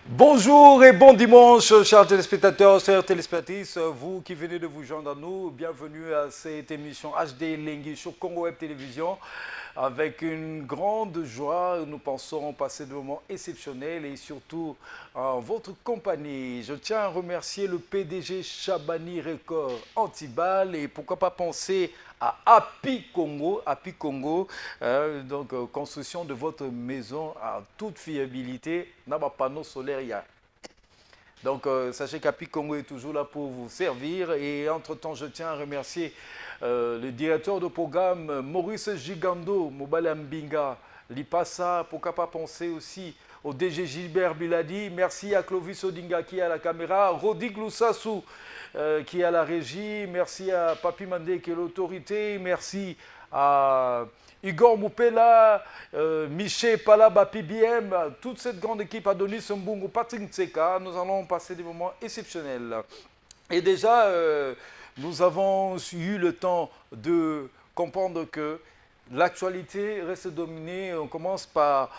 Bonjour et bon dimanche, chers téléspectateurs, chers téléspectatrices. Vous qui venez de vous joindre à nous, bienvenue à cette émission HD Lenghi sur Congo Web Télévision. Avec une grande joie, nous pensons passer des moments exceptionnels et surtout en votre compagnie. Je tiens à remercier le PDG Chabani Record Antibal et pourquoi pas penser à Happy Congo, construction de votre maison à toute fiabilité. N'a pas panneau solaire, il y a. Sachez qu'Happy Congo est toujours là pour vous servir. Et entre-temps, je tiens à remercier le directeur de programme Maurice Gigando, Mobile Mbinga, Lipassa. Pourquoi pas penser aussi au DG Gilbert Biladi. Merci à Clovis Odinga qui est à la caméra. Rodig Loussassou qui est à la régie. Merci à Papi Mandé qui est l'autorité. Merci à Igor Moupela, Miché Palaba PBM, toute cette grande équipe, Adonis Mbungu, Patrick Ntseka. Nous allons passer des moments exceptionnels. Et déjà, nous avons eu le temps de comprendre que l'actualité reste dominée. On commence par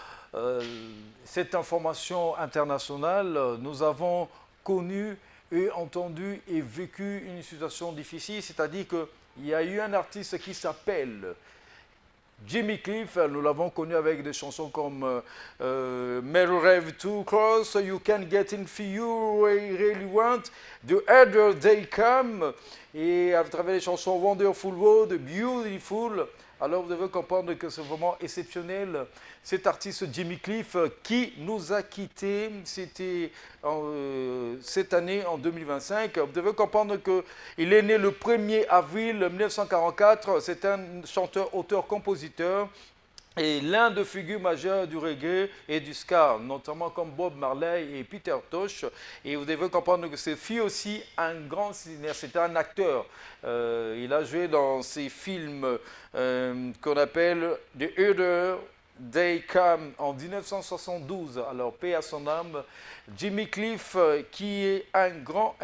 cette information internationale. Nous avons connu et entendu et vécu une situation difficile, c'est-à-dire qu'il y a eu un artiste qui s'appelle Jimmy Cliff. Nous l'avons connu avec des chansons comme Metal Rave Too Close, You Can Get In For You Really Want, The Other Day Come, et à travers les chansons Wonderful World, Beautiful. Alors vous devez comprendre que c'est vraiment exceptionnel. Cet artiste Jimmy Cliff qui nous a quittés, c'était cette année en 2025. Vous devez comprendre qu'il est né le 1er avril 1944. C'est un chanteur, auteur, compositeur et l'un des figures majeures du reggae et du ska, notamment comme Bob Marley et Peter Tosh. Et vous devez comprendre que ce fut aussi un grand cinéaste, c'était un acteur. Il a joué dans ces films qu'on appelle The Other Day Come en 1972. Alors, paix à son âme. Jimmy Cliff, qui est un grand.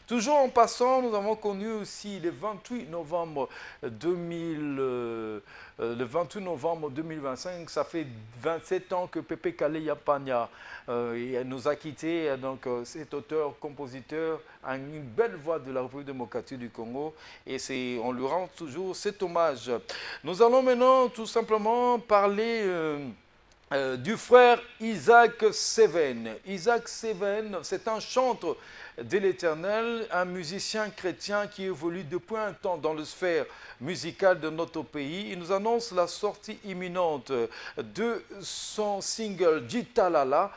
Toujours en passant, nous avons connu aussi le 28 novembre 2025, ça fait 27 ans que Pepe Kale Yapanya nous a quittés. Donc, cet auteur, compositeur, a une belle voix de la République démocratique du Congo et on lui rend toujours cet hommage. Nous allons maintenant tout simplement parler du frère Isaac Seven. Isaac Seven, c'est un chanteur de l'Éternel, un musicien chrétien qui évolue depuis un temps dans la sphère musicale de notre pays. Il nous annonce la sortie imminente de son single Jitalala,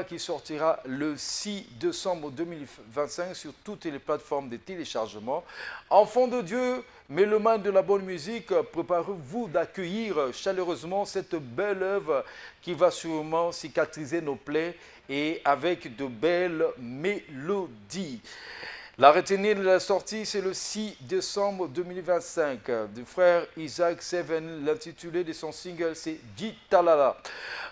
qui sortira le 6 décembre 2025 sur toutes les plateformes de téléchargement. Enfants de Dieu, mélomanes de la bonne musique, préparez-vous d'accueillir chaleureusement cette belle œuvre qui va sûrement cicatriser nos plaies et avec de belles mélodies. La retenue de la sortie, c'est le 6 décembre 2025 du frère Isaac Seven. L'intitulé de son single, c'est Jitalala.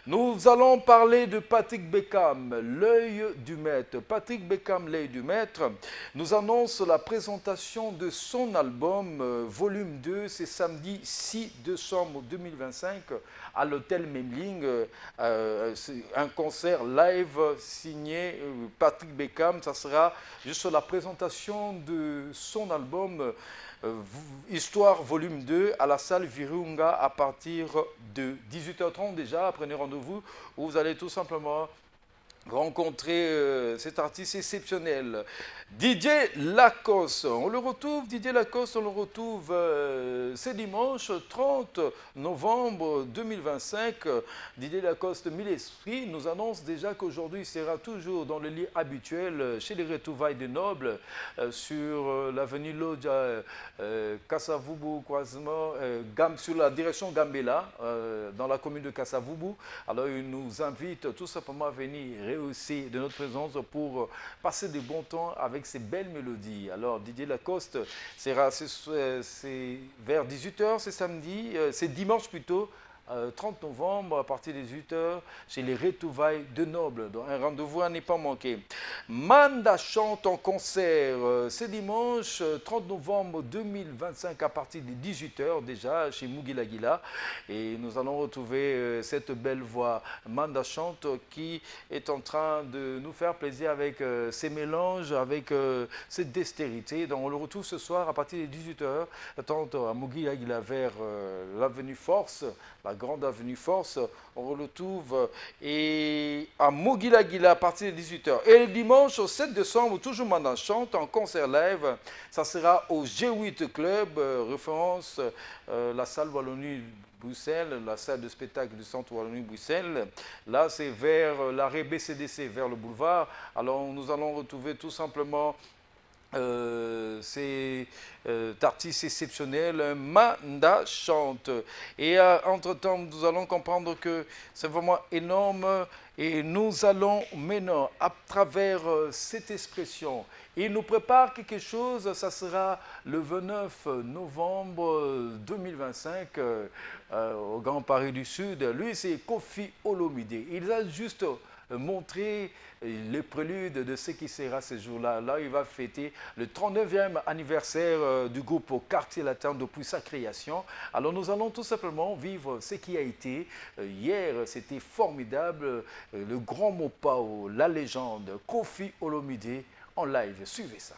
Nous allons parler de Patrick Beckham, l'œil du maître. Patrick Beckham, l'œil du maître, nous annonce la présentation de son album volume 2, c'est samedi 6 décembre 2025 à l'hôtel Memling. Un concert live signé Patrick Beckham. Ça sera juste la présentation de son album Histoire volume 2 à la salle Virunga à partir de 18h30 déjà. Prenez rendez-vous où vous allez tout simplement rencontrer cet artiste exceptionnel. Didier Lacoste, on le retrouve ce dimanche 30 novembre 2025. Didier Lacoste, Mille Esprits, nous annonce déjà qu'aujourd'hui il sera toujours dans le lit habituel chez les Retrouvailles des Nobles sur l'avenue Lodja, Kassavubu, croisement, sur la direction Gambela, dans la commune de Kassavubu. Alors il nous invite tout simplement à venir aussi de notre présence pour passer de bons temps avec ces belles mélodies. Alors Didier Lacoste sera c'est vers 18h, c'est samedi, c'est dimanche plutôt, 30 novembre à partir des 18h chez les Retrouvailles de Nobles. Donc un rendez-vous à ne pas manquer. Manda chante en concert ce dimanche 30 novembre 2025 à partir de 18h déjà chez Mugila Gila. Et nous allons retrouver cette belle voix Manda chante qui est en train de nous faire plaisir avec ses mélanges, avec cette dextérité. Donc on le retrouve ce soir à partir de 18h, à Mugila Gila vers l'avenue Force, la grande avenue Force. On le retrouve et à Mugila Gila à partir de 18h. Et le dimanche 7 décembre, toujours Manda chante en concert live. Ça sera au G8 Club, référence la salle Wallonie-Bruxelles, la salle de spectacle du centre Wallonie-Bruxelles. Là, c'est vers l'arrêt BCDC, vers le boulevard. Alors, nous allons retrouver tout simplement c'est artiste exceptionnel, Manda chante. Et entre-temps, nous allons comprendre que c'est vraiment énorme. Et nous allons maintenant, à travers cette expression, il nous prépare quelque chose, ça sera le 29 novembre 2025 au Grand Paris du Sud. Lui, c'est Koffi Olomide. Il a juste montrer les préludes de ce qui sera ce jour-là. Là, il va fêter le 39e anniversaire du groupe Quartier Latin depuis sa création. Alors, nous allons tout simplement vivre ce qui a été. Hier, c'était formidable. Le grand Mopao, la légende, Koffi Olomide en live. Suivez ça.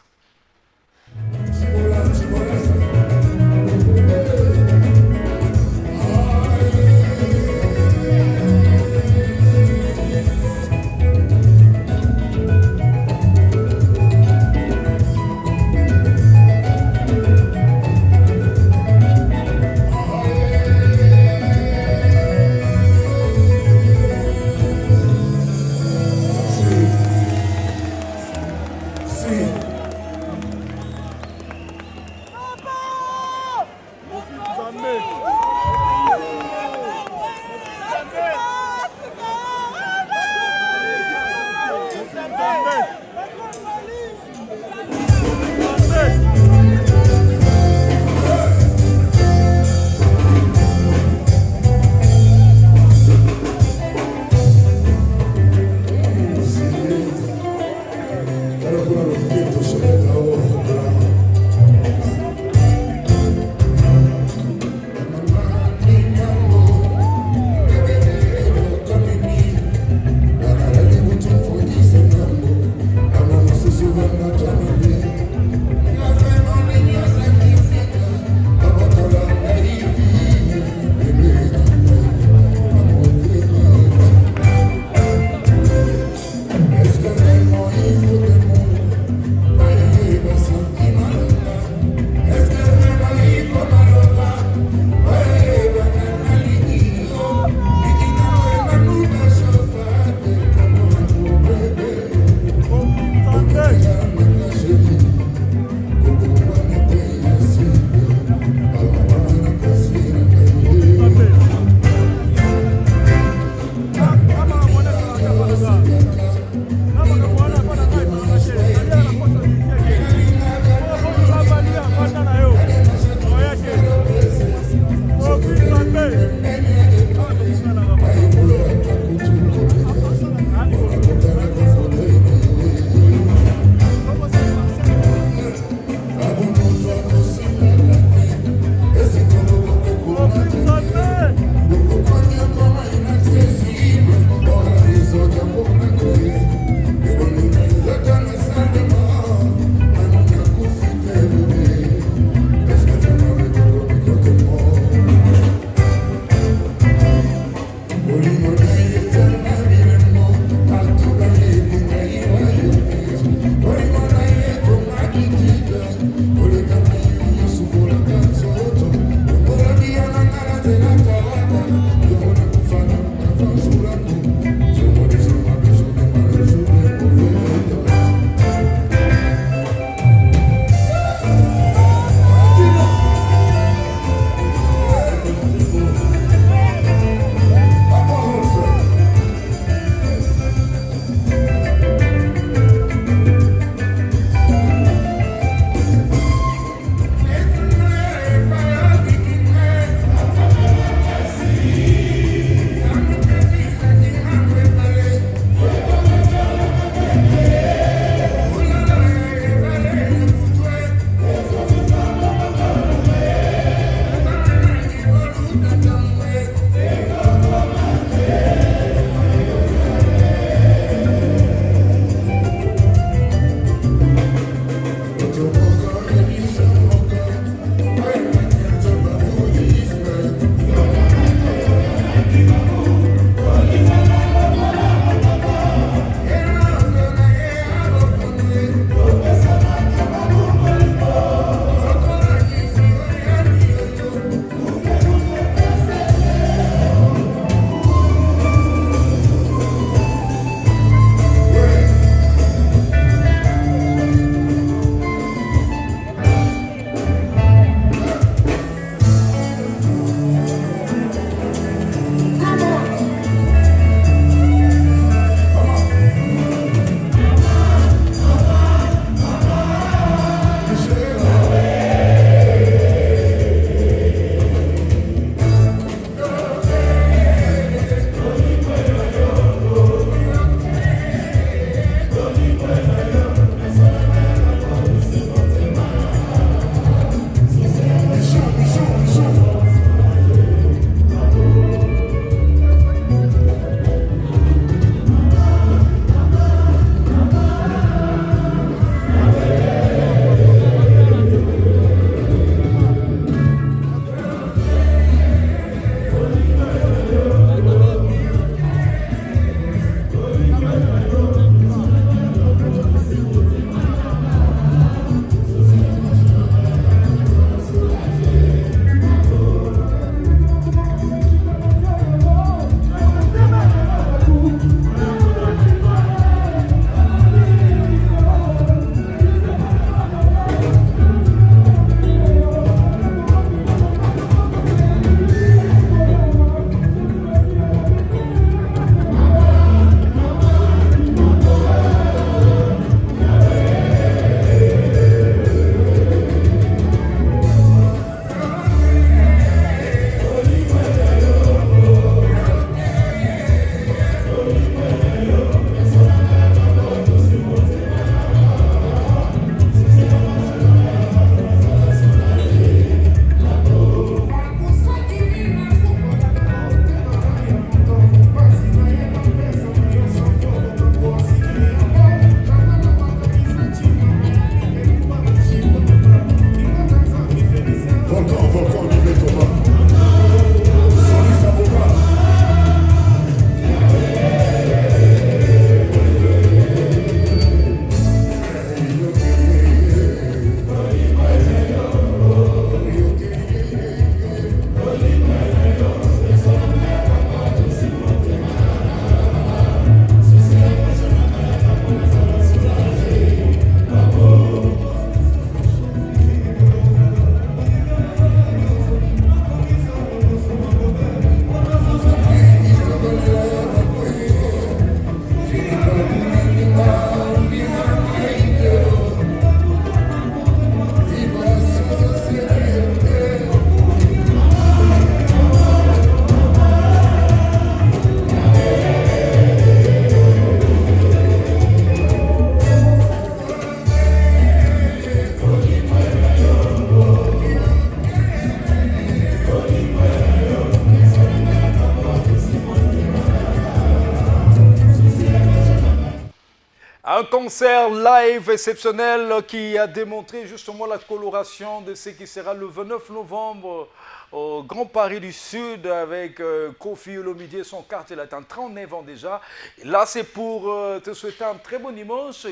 Un concert live exceptionnel qui a démontré justement la coloration de ce qui sera le 29 novembre au Grand Paris du Sud avec Kofi Olomide et son quartier latin, 39 ans déjà. Et là, c'est pour te souhaiter un très bon dimanche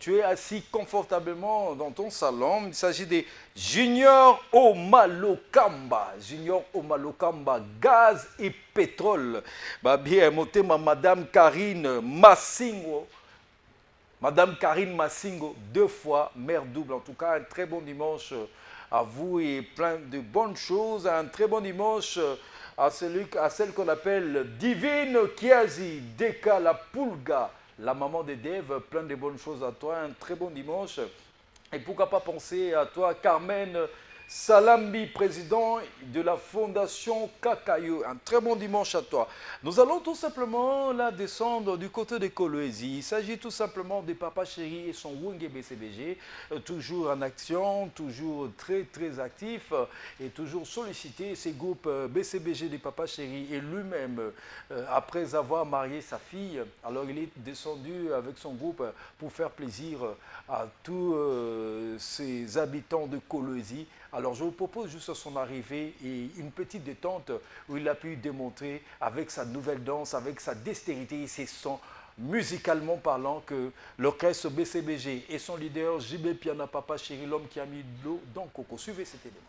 tu es assis confortablement dans ton salon. Il s'agit des Junior Omalokamba. Junior Omalokamba, gaz et pétrole. Bah bien, Madame Karine Massingo. Madame Karine Massingo, 2 fois mère double. En tout cas, un très bon dimanche à vous et plein de bonnes choses. Un très bon dimanche à celle qu'on appelle Divine Kiazi, Deka la Pulga, la maman de Dave. Plein de bonnes choses à toi. Un très bon dimanche. Et pourquoi pas penser à toi, Carmen Salambi, président de la Fondation Kakayo. Un très bon dimanche à toi. Nous allons tout simplement là descendre du côté de Kolwezi. Il s'agit tout simplement de Papa Chéri et son Wenge BCBG, toujours en action, toujours très très actif et toujours sollicité. Ces groupes BCBG de Papa Chéri et lui-même, après avoir marié sa fille, alors il est descendu avec son groupe pour faire plaisir à tous ces habitants de Kolwezi. Alors je vous propose juste son arrivée et une petite détente où il a pu démontrer avec sa nouvelle danse, avec sa dextérité et ses sons, musicalement parlant, que l'orchestre BCBG et son leader JB Piana Papa Chéri, l'homme qui a mis de l'eau dans le coco. Suivez cet élément.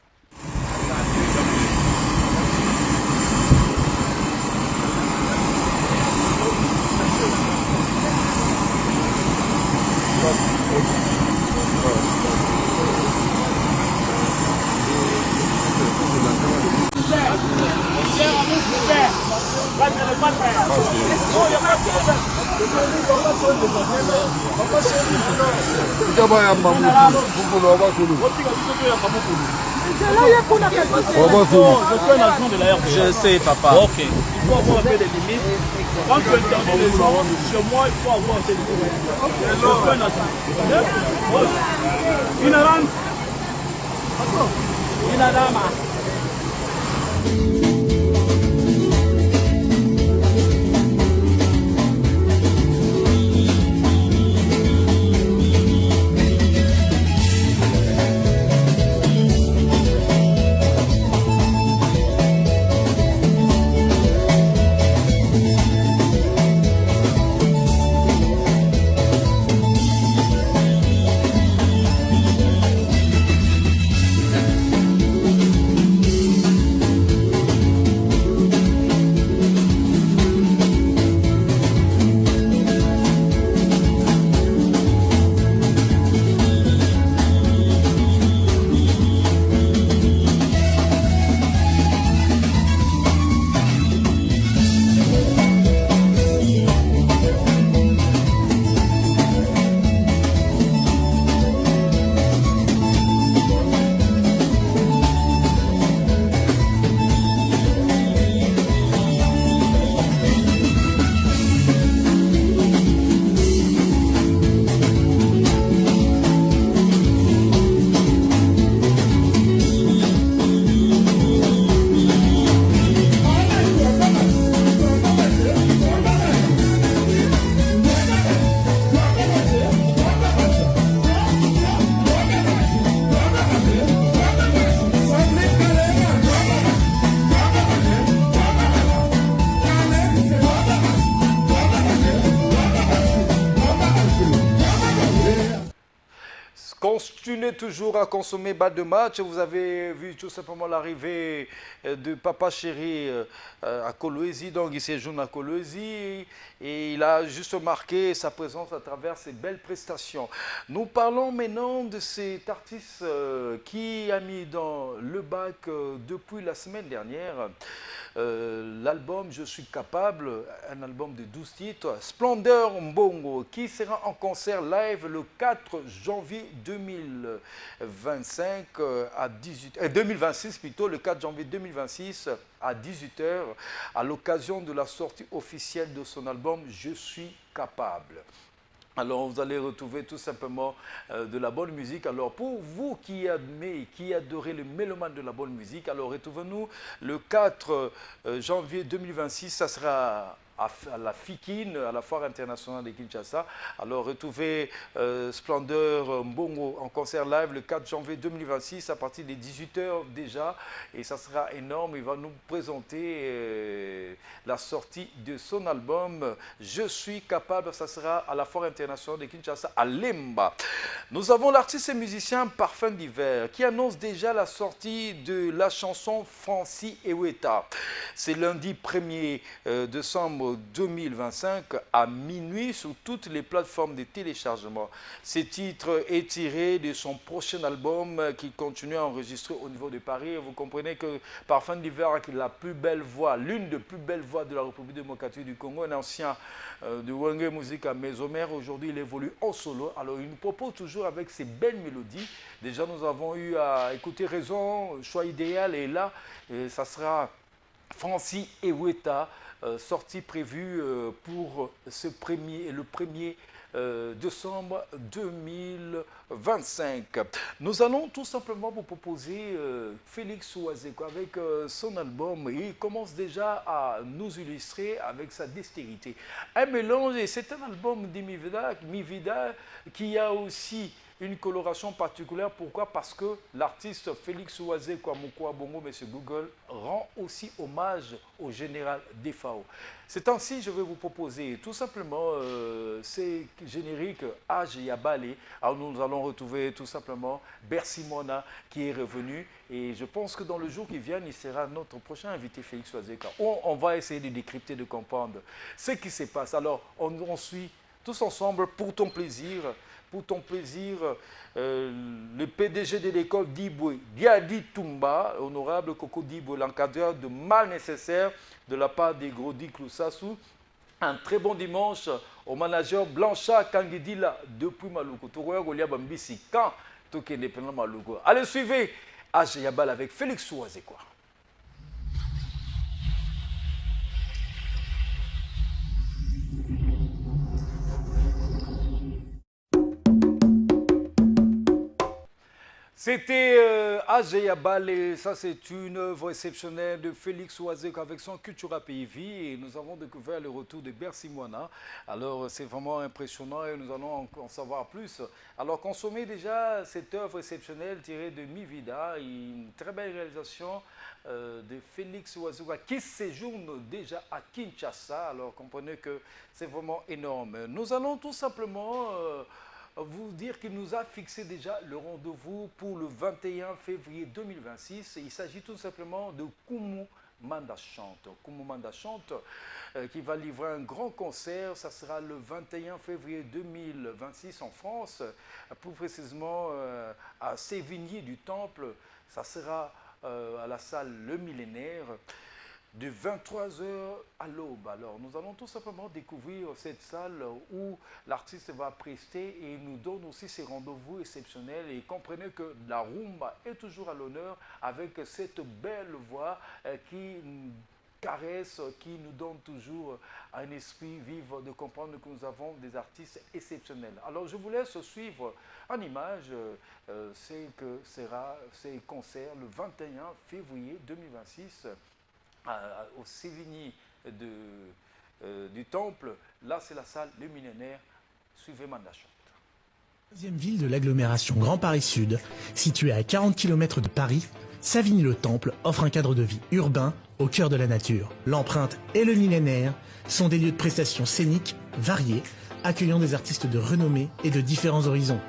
Je sais, papa. Ok. Il faut avoir un peu de limites. Quand tu interviens les gens, chez moi, il faut avoir un peu de limites. Je fais un attente. Une rame. Une rame. Continuez toujours à consommer bas de match. Vous avez vu tout simplement l'arrivée de Papa Chéri à Kolwezi. Donc il séjourne à Kolwezi et il a juste marqué sa présence à travers ses belles prestations. Nous parlons maintenant de cet artiste qui a mis dans le bac depuis la semaine dernière l'album Je suis capable, un album de 12 titres, Splendeur Mbongo, qui sera en concert live le 4 janvier 2025 à 2026 plutôt, le 4 janvier 2026 à 18h, à l'occasion de la sortie officielle de son album Je suis capable. Alors, vous allez retrouver tout simplement de la bonne musique. Alors, pour vous qui aimez, qui adorez le mélomane de la bonne musique, alors retrouvez-nous le 4 janvier 2026. Ça sera à la FIKIN, à la Foire internationale de Kinshasa. Alors retrouvez Splendeur Mbongo en concert live le 4 janvier 2026 à partir des 18h déjà. Et ça sera énorme. Il va nous présenter la sortie de son album Je suis capable. Ça sera à la Foire internationale de Kinshasa à Lemba. Nous avons l'artiste et musicien Parfum d'hiver qui annonce déjà la sortie de la chanson Francis Eweta. C'est lundi 1er décembre 2025 à minuit sur toutes les plateformes de téléchargement. Ce titre est tiré de son prochain album qui continue à enregistrer au niveau de Paris. Vous comprenez que Parfum d'hiver a la plus belle voix, l'une des plus belles voix de la République démocratique du Congo, un ancien de Wenge Musique à Maisomère. Aujourd'hui, il évolue en solo. Alors, il nous propose toujours avec ses belles mélodies. Déjà, nous avons eu à écouter Raison, Choix idéal. Et là, ça sera Francis Eweta, sortie prévue pour le 1er décembre 2025. Nous allons tout simplement vous proposer Félix Ouazeko avec son album. Il commence déjà à nous illustrer avec sa dextérité. Un mélange, et c'est un album de Mivida qui a aussi une coloration particulière. Pourquoi? Parce que l'artiste Félix Ouazeko Amokwa Bongo, M. Google, rend aussi hommage au général Defao. C'est ainsi je vais vous proposer tout simplement ces génériques Age Yabale. Alors nous allons retrouver tout simplement Bercy Mona qui est revenu. Et je pense que dans le jour qui vient, il sera notre prochain invité Félix Ouazeko. On va essayer de décrypter, de comprendre ce qui se passe. Alors on suit tous ensemble pour ton plaisir. Pour ton plaisir, le PDG de l'école d'Ibwe, Diadi Toumba, honorable Coco Dibwe, l'encadreur de Mal Nécessaire de la part des Grodi Klousassou. Un très bon dimanche au manager Blanchard Kangidila depuis Maluku. Allez, suivez Age Yabal avec Félix Ouazeko. C'était Age Yabal, et ça c'est une œuvre exceptionnelle de Félix Ouazeko avec son Cultura PIV, et nous avons découvert le retour de Bercy Mona. Alors c'est vraiment impressionnant et nous allons en savoir plus. Alors consommez déjà cette œuvre exceptionnelle tirée de Mivida, une très belle réalisation de Félix Ouazeko qui séjourne déjà à Kinshasa. Alors comprenez que c'est vraiment énorme. Nous allons tout simplement vous dire qu'il nous a fixé déjà le rendez-vous pour le 21 février 2026. Il s'agit tout simplement de Koumou Manda Chante. Koumou Manda Chante qui va livrer un grand concert. Ça sera le 21 février 2026 en France, plus précisément à Sévigné du Temple. Ça sera à la salle Le Millénaire, de 23h à l'aube. Alors, nous allons tout simplement découvrir cette salle où l'artiste va prester et il nous donne aussi ses rendez-vous exceptionnels. Et comprenez que la rumba est toujours à l'honneur avec cette belle voix qui caresse, qui nous donne toujours un esprit vif de comprendre que nous avons des artistes exceptionnels. Alors, je vous laisse suivre en image ces concerts le 21 février 2026 au Sévigny du Temple. Là, c'est la salle Le Millénaire. Suivez Manda Chante. Deuxième ville de l'agglomération Grand Paris Sud, située à 40 km de Paris, Savigny-le-Temple offre un cadre de vie urbain au cœur de la nature. L'Empreinte et le Millénaire sont des lieux de prestations scéniques variés, accueillant des artistes de renommée et de différents horizons.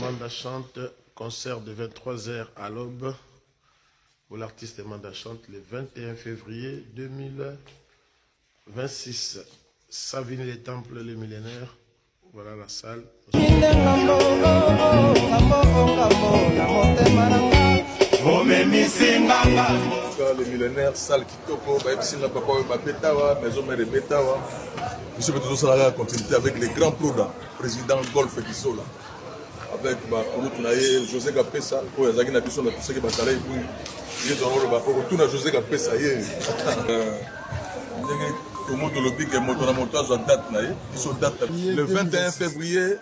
Manda Chante, concert de 23h à l'aube pour l'artiste Manda Chante le 21 février 2026. Savigny les temples, les millénaires. Voilà la salle. Les millénaires, salle Kitoko, Papa Betawa, Maison Mère Betawa. Monsieur Beto Salara a continuité avec les grands pros, président Golf Gisola. Avec José Gapesa, pour les agents d'habitude, tout ce qui est bataille, il est dans le José Gapesa. Le 21 février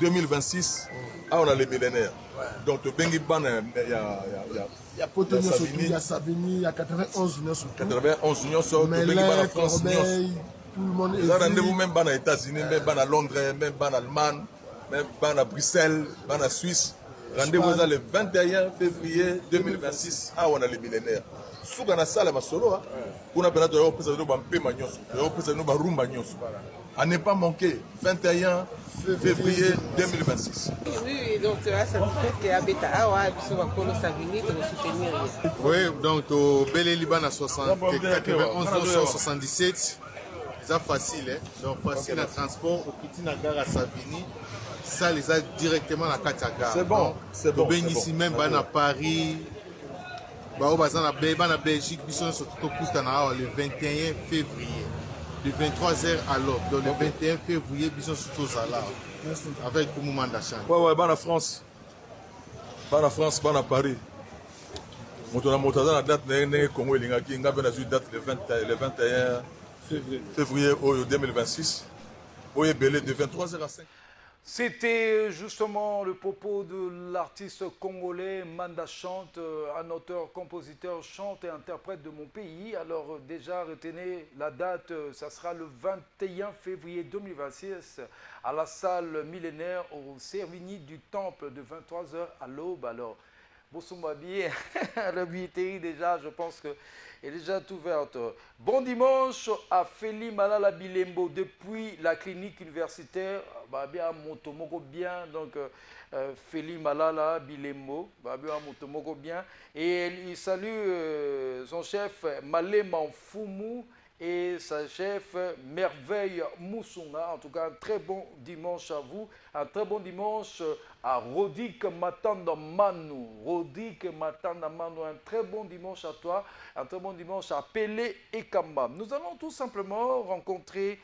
2026, on a les millénaires. Donc, il y a Potonio surtout, il y a Savigny, il y a 91 unions surtout. 91 unions surtout, Mélèque, Corbeil, tout le monde est là. Rendez-vous même aux États-Unis, même à Londres, même en Allemagne, même à Bruxelles, même à Suisse. Rendez-vous là le 21 février 2026, on a les millénaires. Si on a ça, on a à ne pas manquer, 21 février 2026. Oui, donc ça fait que Abeta Savigny de soutenir. Oui, donc au Bélé Liban à 91 77, c'est facile, donc facile à transport au Petit Nagar à Savigny, ça les a directement à la Katagar. C'est bon, c'est bon. Ici même à Paris, en Belgique, ils sont surtout le 21 février. De 23h à l'aube, donc le 21 février, ils sont surtout là, avec le mouvement d'achat. Ouais, ban à France, ban à Paris. Dans la date, Congo et Lingaki, date le 21 février 2026. De 23h à 5. C'était justement le propos de l'artiste congolais Manda Chante, un auteur, compositeur, chante et interprète de mon pays. Alors déjà, retenez la date, ça sera le 21 février 2026 à la salle millénaire au Servigny du Temple de 23h à l'aube. Alors, Bossoumabi, la billetterie déjà, je pense que est déjà ouverte. Bon dimanche à Feli Malala Bilembo depuis la clinique universitaire. Bien Motomoko bien, donc Feli Malala Bilembo, bien Motomoko bien. Et il salue son chef Malema Fumu et sa chef Merveille Moussouna. En tout cas, un très bon dimanche à vous. Un très bon dimanche à Rodik Matanda Manu. Rodik Matanda Manu, un très bon dimanche à toi. Un très bon dimanche à Pelé et Kamba. Nous allons tout simplement rencontrer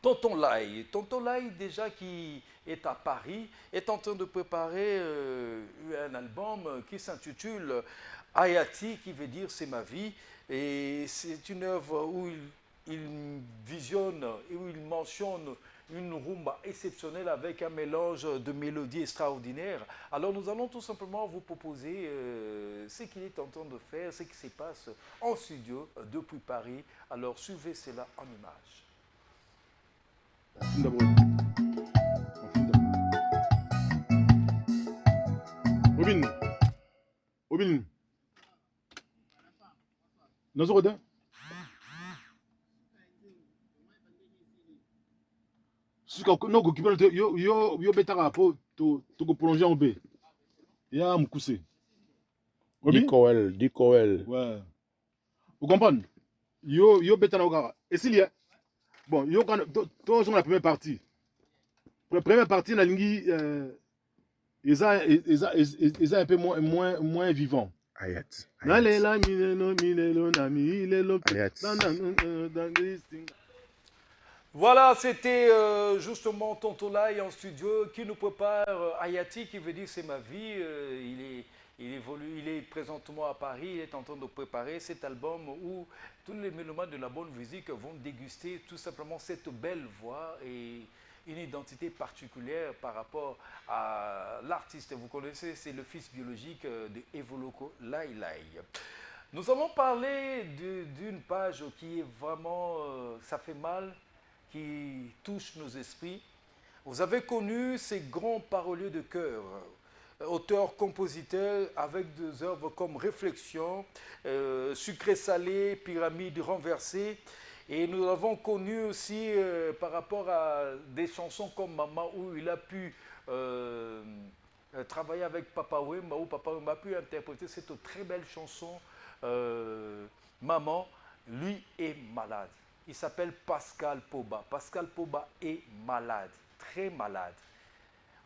Tonton Lai. Tonton Lai, déjà qui est à Paris, est en train de préparer un album qui s'intitule Hayati, qui veut dire c'est ma vie. Et c'est une œuvre où il visionne et où il mentionne une rumba exceptionnelle avec un mélange de mélodies extraordinaires. Alors nous allons tout simplement vous proposer ce qu'il est en train de faire, ce qui se passe en studio depuis Paris. Alors suivez cela en images. Obin. Nazorodin. Non, yo betara po to prolonger en B. Ya mukuse. Dikoel. Ouais. Vous comprenez? Yo betara okara. Et s'il y a bon, yo quand toujours la première partie. La première partie na lingi ils un peu moins vivant. Ayat. Voilà, c'était justement Tonton Lai en studio qui nous prépare Hayati, qui veut dire c'est ma vie. Il est présentement à Paris, il est en train de préparer cet album où tous les mélomanes de la bonne musique vont déguster tout simplement cette belle voix et une identité particulière par rapport à l'artiste. Vous connaissez, c'est le fils biologique de Evoloko Lai Lai. Nous allons parler d'une page qui est vraiment, ça fait mal, qui touche nos esprits. Vous avez connu ces grands paroliers de cœur, auteurs, compositeurs, avec des œuvres comme Réflexion, Sucré-salé, Pyramide renversée. Et nous l'avons connu aussi par rapport à des chansons comme Maman, où il a pu travailler avec Papa Wemba, où Papa Wemba a pu interpréter cette très belle chanson Maman, lui est malade. Il s'appelle Pascal Poba. Pascal Poba est malade, très malade.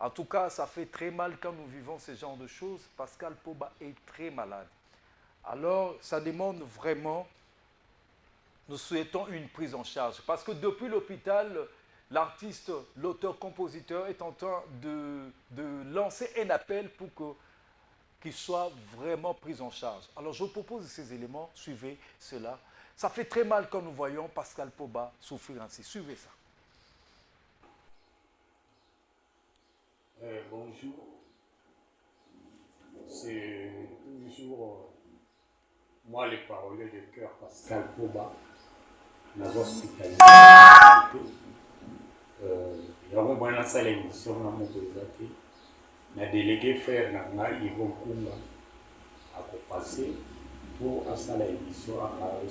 En tout cas, ça fait très mal quand nous vivons ce genre de choses. Pascal Poba est très malade. Alors, ça demande vraiment, nous souhaitons une prise en charge. Parce que depuis l'hôpital, l'artiste, l'auteur-compositeur est en train de lancer un appel pour qu'il soit vraiment pris en charge. Alors, je vous propose ces éléments. Suivez cela. Ça fait très mal quand nous voyons Pascal Poba souffrir ainsi. Suivez ça. Bonjour. C'est toujours moi le parolier de cœur Pascal Poba. Nous avons hospitalisé. Nous avons bien lancé l'émission dans mon présenté. Nous délégué frère Nanga Yvon Kunga à passer pour installer l'émission à Paris.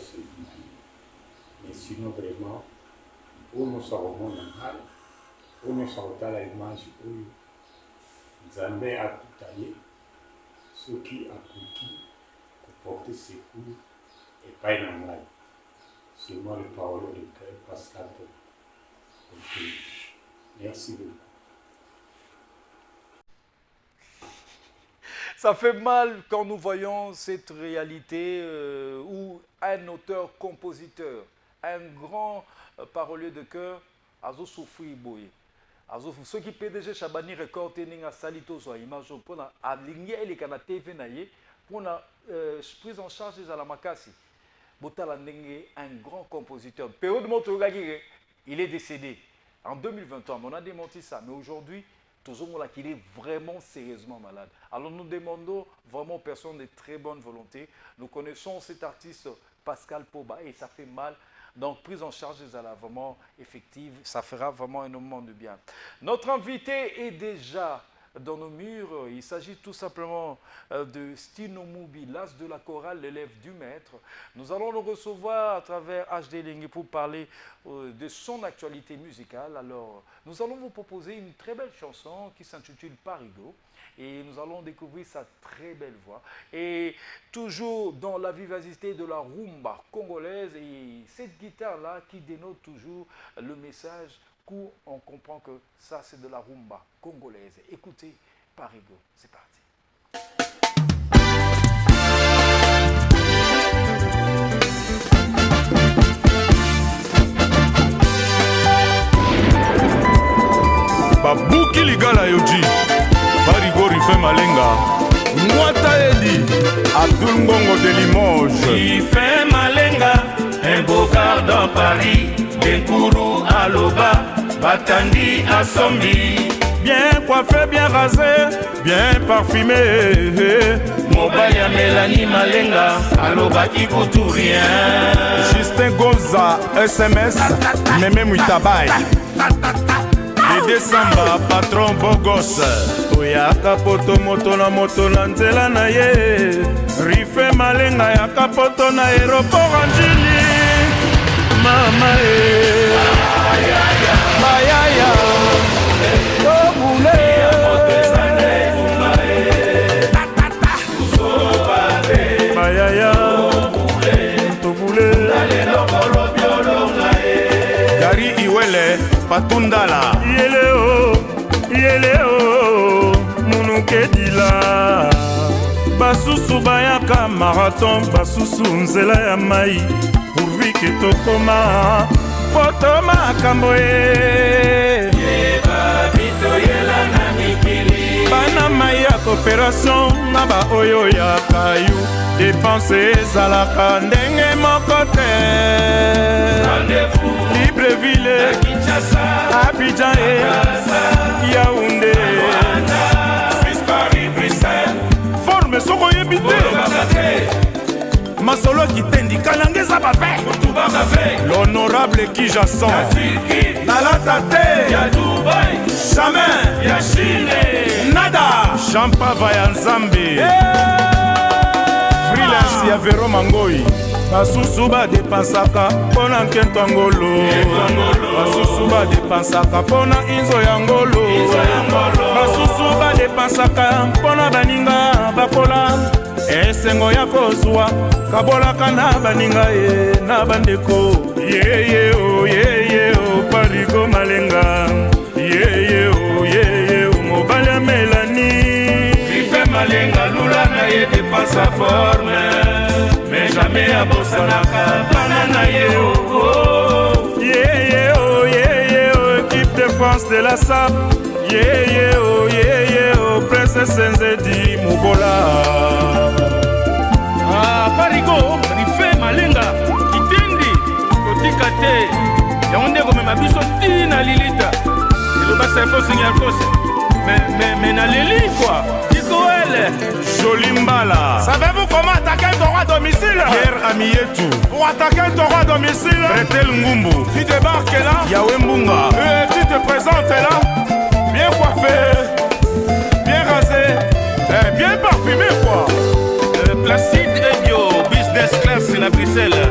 Mais sinon vraiment, où nous sommes mal, où nous sommes à l'image où Zambé a tout allé, ce qui a compris pour porter secours et pas une mal. C'est moi le parole de cœur Pascal. Merci beaucoup. Ça fait mal quand nous voyons cette réalité où un auteur-compositeur, un grand parolier de cœur, a souffert boye. Ceux qui PDG Chabani Record Tening à Salito soit image pour la aligner et les canapés TV naïe pour la prise en charge des Alamakasi. Botala Nenge, un grand compositeur. Péo de Montogagire, il est décédé en 2023. On a démenti ça, mais aujourd'hui, toujours là qu'il est vraiment sérieusement malade. Alors nous demandons vraiment aux personnes de très bonne volonté. Nous connaissons cet artiste Pascal Poba et ça fait mal. Donc, prise en charge des ALA vraiment effective, ça fera vraiment énormément de bien. Notre invité est déjà dans nos murs. Il s'agit tout simplement de Stino Moubi, l'as de la chorale, l'élève du maître. Nous allons le recevoir à travers HD Lingue pour parler de son actualité musicale. Alors, nous allons vous proposer une très belle chanson qui s'intitule Parigo. Et nous allons découvrir sa très belle voix. Et toujours dans la vivacité de la rumba congolaise. Et cette guitare-là qui dénote toujours le message qu'on comprend que ça, c'est de la rumba congolaise. Écoutez, Parigo, c'est parti. Babuki ligala yoji Parigo Rife Malenga Mwata Edi Abdul Ngongo de Limoges Rife Malenga un beau quart dans Paris Benkourou à Loba Batandi à Sombi Bien coiffé, bien rasé, bien parfumé Mobaya Mélanie Malenga Aloba qui coûte rien Justin Goza, SMS, Meme Mouitabaye Dédé Samba, patron Bogos Oyaka poto moto na nzela na ye Rife Malenga yaka poto na aéroport Anjili Mama Bayaya Toboule Bayaya Toboule Gary Iwele Patundala Yeleo Munukedila Basusu bayaka marathon Basusu nzela ya mai Pourvu que tokoma Potoma kamboe Bana mai ya coopération Na ba oyo ya kayu Dépense ezalaka ndenge moko te Libreville Abidjan et Yaoundé Suisse, Paris, Bruxelles Forme soko yebite Masolo kitendi kalangeza babe L'honorable qui jason Nalata te Ya Dubaï Jamais Ya Chine Nada Champa vaya Nzambe Freelance ya Vero Mangoi Basusu badepensaka mpona nkento ya ngolo Basusu badepensaka mpona inzo ya ngolo Basusu badepensaka mpona baninga bakola esengo ya kozwa kabolaka na baninga ye na bandeko yeye o Parigo Malenga yeye o mobali ya Melani Rife Malenga lula na ye dépense sa forme mais jamais abosanaka bana na ye yeye o équipe de France de la SAP yeye o Prince Senzedi Mubola Parigo Rife Malenga kitendi kotika te yango nde komema biso ntina lilita elobasa efo signal kose mais na leli quoi Dikoele Joli Mbala. Savez-vous comment attaquer un taureau à domicile? Pierre Amietou. Pour attaquer un taureau à domicile, Bretel Ngumbu. Tu débarques là, Yahweh Mbunga. Tu te présentes là, bien coiffé, bien rasé, bien parfumé quoi. Placide Ebio, business class na Bruxelles.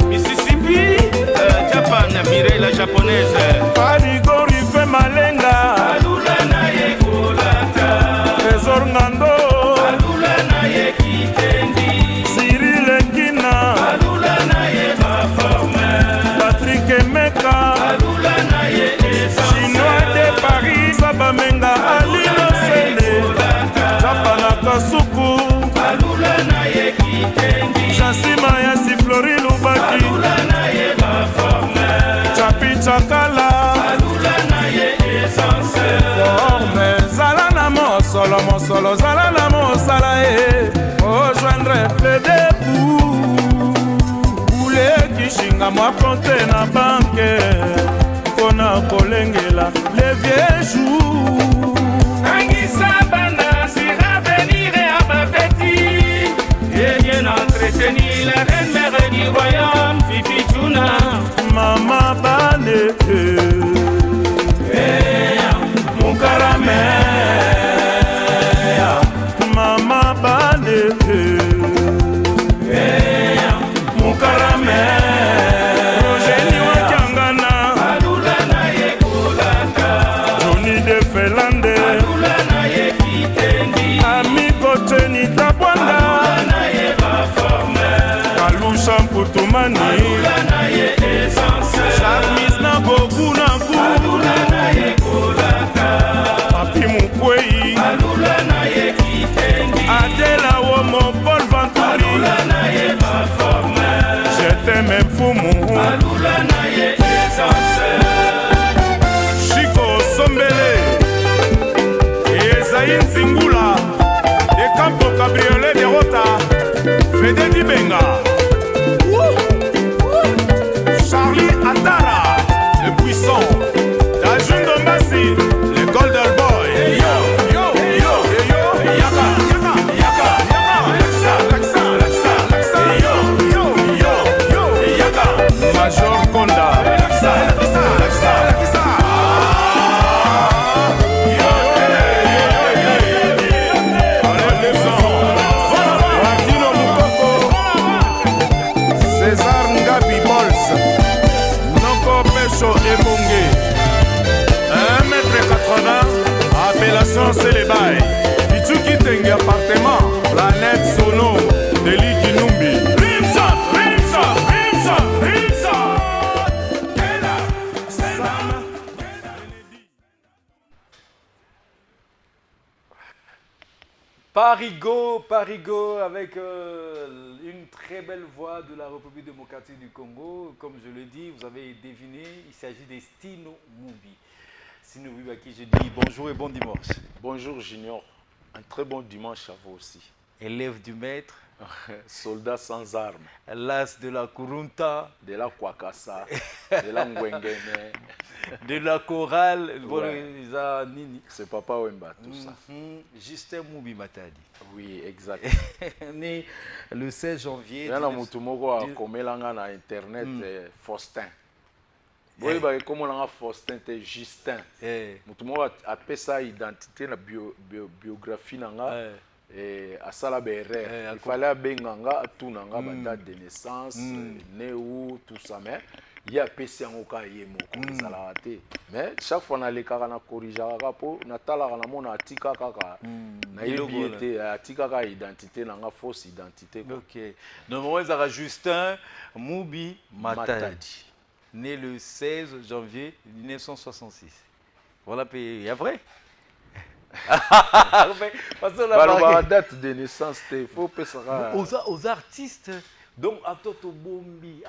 Mississippi, Japan, Mireille la japonaise. Parigo Rife Malenga. Alula na ye kolata. Trésor Ngando. Alula na ye kitendi. Cyril Ngina. Alula na ye maforme. Patrick Emeka. Alula na ye essence. Chinois de Paris. Sabamenga Alino Sende. Japana Kasuku. Alula na ye kitendi. Jansima ya Siflori Lubaki. Alula na ye maforme. Chapi Chakala. Alula na ye essence. Forme zala na mosolo zala na mosala rejoindre le debout Boule kishinga mwa konte na banke mpona kolengela les vieux jours Angisa bana sera venir à ma petite et bien entretenir la reine mère du royaume Fifi Tuna Mama Bane mon caramel Mama Bane mon caramel Rogeni Wakangana Alula na ye kolaka Johnny de Felande Alula na ye kitendi Amigo Teni Tabwanda Alula na ye maforme Kalusha Mputumani Alula na ye essence Charmis na Bogu na Gu Alula na ye kolaka Papi Mukwei Alula na ye kitendi Adela Womo Paul Vanturi Alula na ye maforme Je t'aime Fumu Alula na ye essence Chico Sombele Ezaï Nzingula De Campo Cabriolet de Rota Fede Dibenga Charlie Atara Le puissant Dajun Dombasi Le Golden Boy Yo Yaka Major Konda César Ngabi Bols Noko Pecho Ebonge 1m80 Appellation Célébaï Itsuki Tengi appartement Planète Sono Deli Kinumbi Parigo avec une très belle voix de la République démocratique du Congo. Comme je le dis, vous avez deviné, il s'agit de Stino Mumbi. Stino Mumbi à qui je dis bonjour et bon dimanche. Bonjour Junior, un très bon dimanche à vous aussi. Élève du maître. Soldat sans armes. L'as de la Kurunta. De la Kwakasa. De la Ngwengene. De la chorale. Ouais. C'est Papa Wemba, tout ça. Justin Mumbi Matadi. Oui, exact. Né le 16 janvier. Il y a un mutumoko a komelanga na internet Faustin. Oui, comme on a Faustin, c'est Justin. Mutumoko a fait sa identité na biographie nanga. Et à il fallait benganga tout nanga date de naissance né où tout ça mais il y a PC en oka yemo comme ça la raté mais chaque fois na le kaka na corriger po na tala na mona atika kaka na yebi atika kaka identité na nga fausse identité OK normalement ça Justin Moubi Matadi né le 16 janvier 1966 voilà il y a vrai parce que la date de naissance il faut penser aux artistes donc atato bombi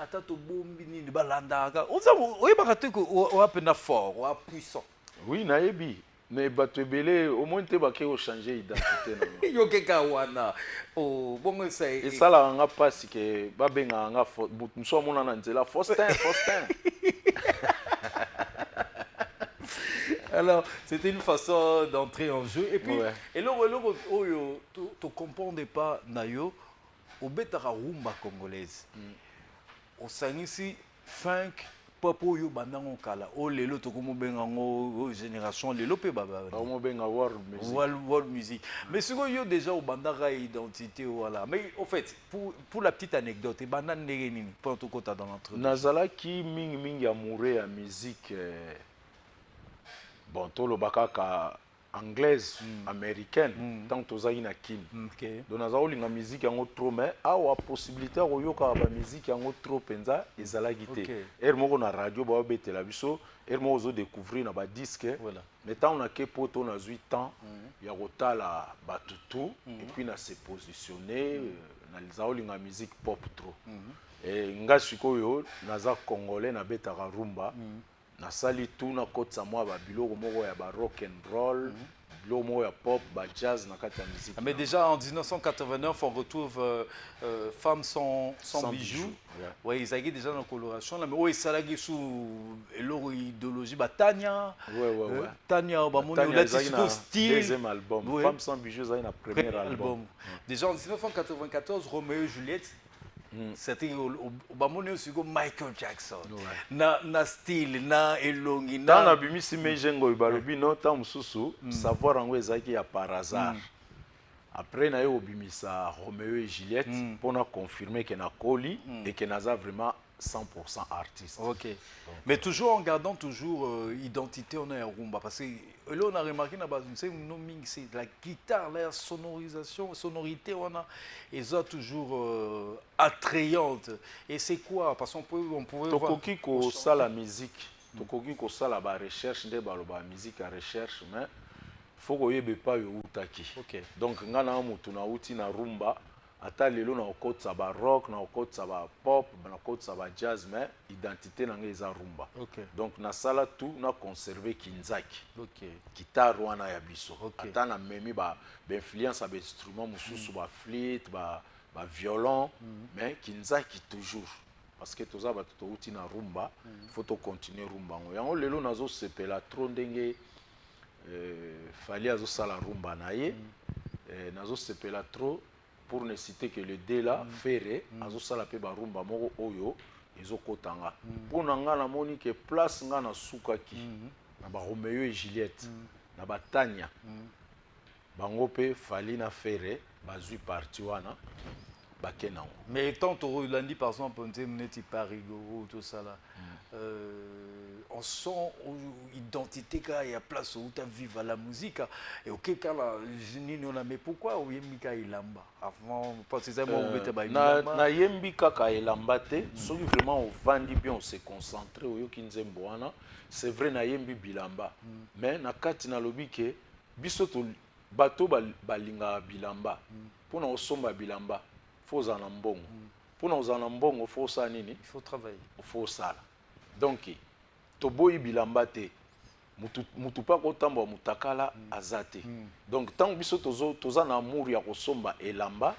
ni balandaka oye bakate ko o apena fort o puissant oui na yebi mais bato ebele au moins te bake o changer identité na yo keka wana o bongo sai et ça la nga passe que ba benga nga muso mona na nzela Faustin alors c'était une façon d'entrer en jeu et puis et là tu comprends pas nayo au betara rumba congolaise au sangisi funk pop oyo bandango kala o lelo to komo benga ngo génération lelo pe baba mo benga world music mais ce yo déjà au bandara identité voilà mais au fait pour la petite anecdote banda ndenge nini pour tout kota dans l'entre nazala ki mingi amoureux ya musique bon to lo bakaka anglaise américaine tant tozali na kin donc nazali nga musique yango trop mais awa possibilité koyoka ba musique yango trop penza ezalaki te moko na radio ba betela biso moko zo découvrir na ba disque voilà mais tant on a que poto na 8 ans ya kotala batutu et puis na se positionner na lizali nga musique pop trop et nga sikoyo naza congolais na betaka rumba nasali tout na kotsa moi ba biloko moko ya ba rock and roll biloko moko ya pop ba jazz na kati ya musique mais déjà en 1989 on retrouve Femmes sans bijoux ouais ils avaient déjà dans coloration là mais ouais ça là sous leur idéologie ba Tania Tania ba mon style deuxième album Femmes sans bijoux ça na premier album déjà en 1994 Roméo et Juliette c'était au suko Michael Jackson na style na elongi na na bimisi mejengo balobi no ta mususu savoir ngo ezaki ya par hasard après na yo bimisa Roméo et Juliette pour na confirmer que na Koli et que naza vraiment 100% artiste. OK. Mais toujours en gardant toujours identité on a rumba parce que là on a remarqué c'est la guitare la sonorité on a et ça toujours attrayante et c'est quoi parce qu'on pouvait voir tokoki ko ça la musique tokoki ko ça la ba recherche de ba musique à recherche mais faut ko yebe pa yo utaki. OK. Donc ngana mutu na uti na rumba ata lelo na okotsa ba rock na okotsa ba pop na okotsa ba jazz mais identité na ngeza rumba. Okay. Donc na sala tout na conserver kinzaki. Okay. Guitare wana ya biso. Okay. Ata na memi ba influence ba instrument mususu ba flûte ba violon mais kinzaki toujours parce que toza ba to uti na rumba faut to continuer rumba ngo. Yango lelo nazo sepela trop ndenge fali azo sala rumba na ye nazo sepela trop pour ne citer que le D là ferré azo sala pe ba rumba moko oyo ezokotanga pour nga na moni que place nga na sukaki na ba Roméo et Juliette na ba Tania bango pe fali na ferré bazui parti wana bakenango mais tant to lundi par exemple on dit neti Parigo tout ça là on sent identité quand il y a place où tu vivre la musique et OK quand la nino na mais pourquoi oyembika ilamba avant parce que ça moi bete ba ilamba na yembika ka ilamba te soki vraiment on vandi bien on se concentrer oyo kinzembo wana c'est vrai na yembi bilamba mais na kati na lobike biso to bato balinga bilamba pona osomba bilamba faut en mbongo pona ozana mbongo faut ça nini il faut travailler faut ça donc toboyi bilamba te mutu pa kotamba mutakala azate donc tant biso toza na amour ya kosomba elamba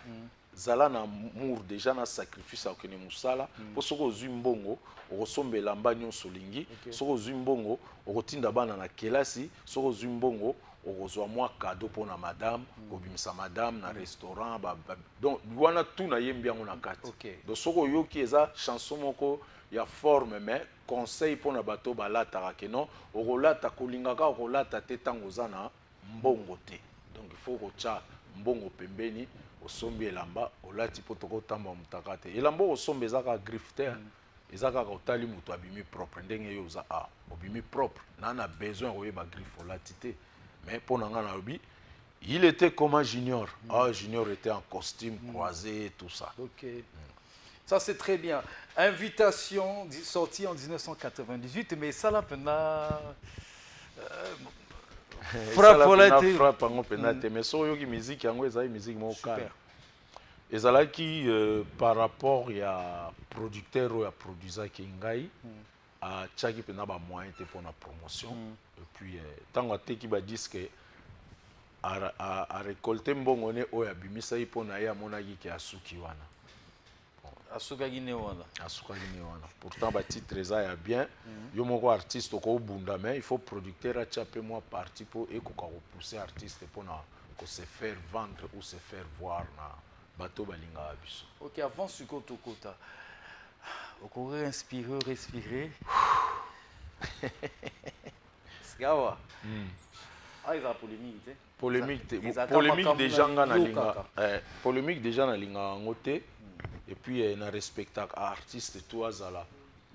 zala na amour déjà na sacrifice ya kene musala po soko zwi mbongo okosomba elamba nyonso lingi soko zwi mbongo okotinda bana na kelasi soko zwi mbongo okozwa mwa cadeau pona madame kobimisa madame na restaurant donc wana tout na yembi yango na kati donc soko yoki eza chanson moko ya forme mais conseil pona bato balataka ke non okolata kolingaka okolata te tango za na mbongo te donc il faut kocha mbongo pembeni osombi elamba olati po tokotamba mutaka te elamba osomba ezaka grifter ezaka ka otali muto abimi propre ndenge yo za obimi propre na besoin oyeba griffe la tité mais pour nga na lobi il était comme un junior. Junior était en costume croisé tout ça. OK. Ça c'est très bien. Invitation sortie en 1998 mais ça là pendant frappe en penate mais so yo ki musique yango ezali musique mo calme. Ezalaki par rapport ya producteur ou ya produiseur qui ngai a tchaki pena ba moyen te pour la promotion et puis tango ateki ba disque a récolter mbongo ne oya bimisa ipo na ya monaki ki asuki wana asuka gine wana pourtant ba titre eza ya bien yo moko artiste ko bunda mais il faut producteur a tchape moi parti pour ekoka repousser artiste pour na ko se faire vendre ou se faire voir na bateau balinga biso. OK, avant Sukoto Kota. On pourrait inspirer, respirer. Skawa. Ah, il y a polémique déjà na linga. Polémique déjà na linga ngote et puis na respectacle artiste tout azala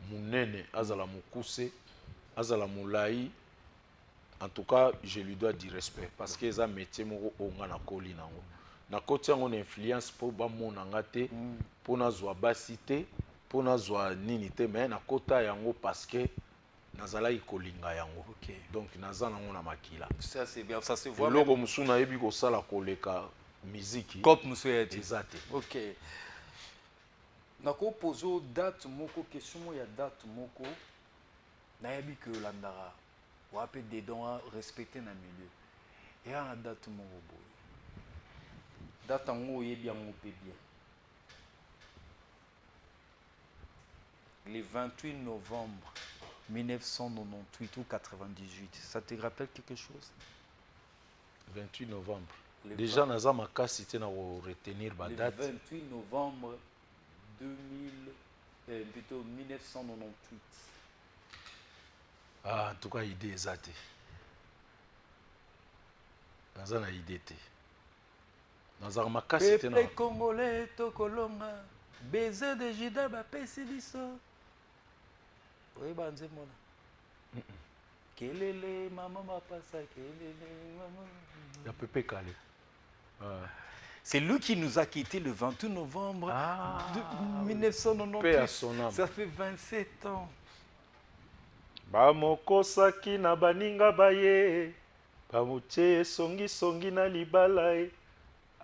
munene, azala mukuse, azala mulai. En tout cas, je lui dois du respect parce que c'est un métier moko onga na koli nango. Na koti yango na influence po ba mona ngate po na zwa basité po na zwa nini te mais na kota yango parce que nazala ikolinga yango. OK. Donc nazana ngo na makila. Ça c'est bien, ça se voit. Logo musuna yebi ko sala koleka musique. Cop musuyete. Exact. OK. Nako pozo date moko question mo ya date moko na yebi que landara ou apé des dons respecter na milieu. Et à date moko boy. Date en haut, bien, on peut bien. Le 28 novembre 1998 ou 98, ça te rappelle quelque chose? 28 novembre. Déjà, nous avons cité à retenir la date. Le 28 novembre 1998. En tout cas, l'idée est exacte. Nous avons une idée. Nazar makasi tena Pepe Congolais tokolonga baiser de Juda ba pesi biso oye banze mona kelele mama mapasa kelele mama ya Pepe Kale. C'est lui qui nous a quitté le 28 novembre 1998. Ça fait 27 ans. Bamokosaki na baninga baye bamutie songi songi na libala e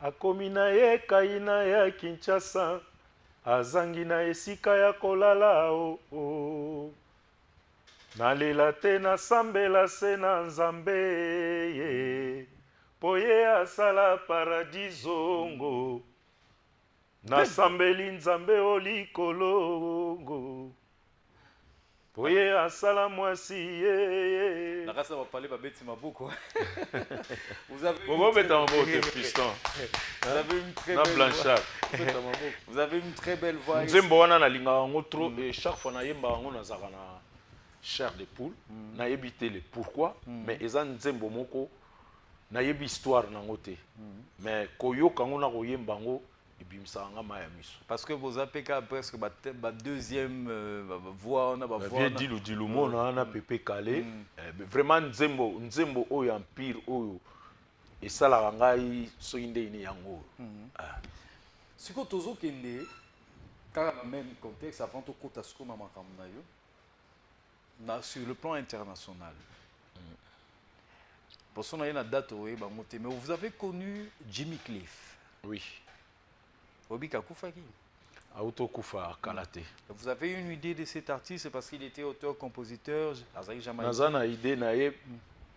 akomi na ye kaina ya Kinshasa azangi na esika ya kolala nalela te nasambela se na nzambe ye po ye asala paradisongo nasambeli nzambe o likolongo po ye asala mwasi ye nakasa va parler babeti maboko. Vous avez Vous avez une très belle voix. Nzembo wana na linga ngo trop et chaque fois na yemba ngo na zaka na chair de poule na yebité le pourquoi mais eza nzembo moko na yebi histoire na ngote mais koyoka ngo na koyemba ngo ebimisa nga maya miso parce que vous avez presque ba deuxième voix on a ba voix dilu mona na Pepe Kale vraiment nzembo oyo empire oyo et ça la ngai so inde ini yango siko tozo kende car dans le même contexte avant to kota siko na makambo na yo na sur le plan international pour son na date oyo ba moté mais vous avez connu Jimmy Cliff. Oui. Obika Koufaki. Auto Koufa Kalate. Vous avez une idée de cet artiste parce qu'il était auteur-compositeur. Nazana idée nae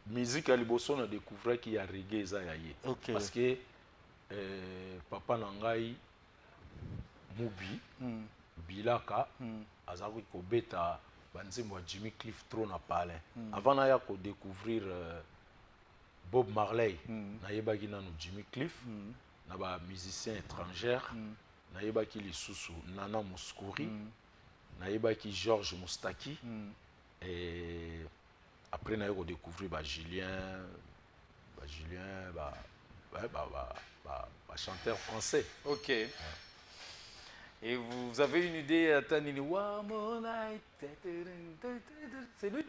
musique à liboso na découvrir qu'il y a reggae za yaye. Parce que papa nangai Mubi Bilaka azaki ko beta banzembo Jimmy Cliff trop na palais. Avant na ya ko découvrir Bob Marley na yebaki nanu Jimmy Cliff. Na ba musicien étranger na yebaki lisusu Nana Mouskouri na yebaki Georges Moustaki et après na yeko découvrir Julien chanteur français. OK. Et vous avez une idée à Tanini? C'est lui?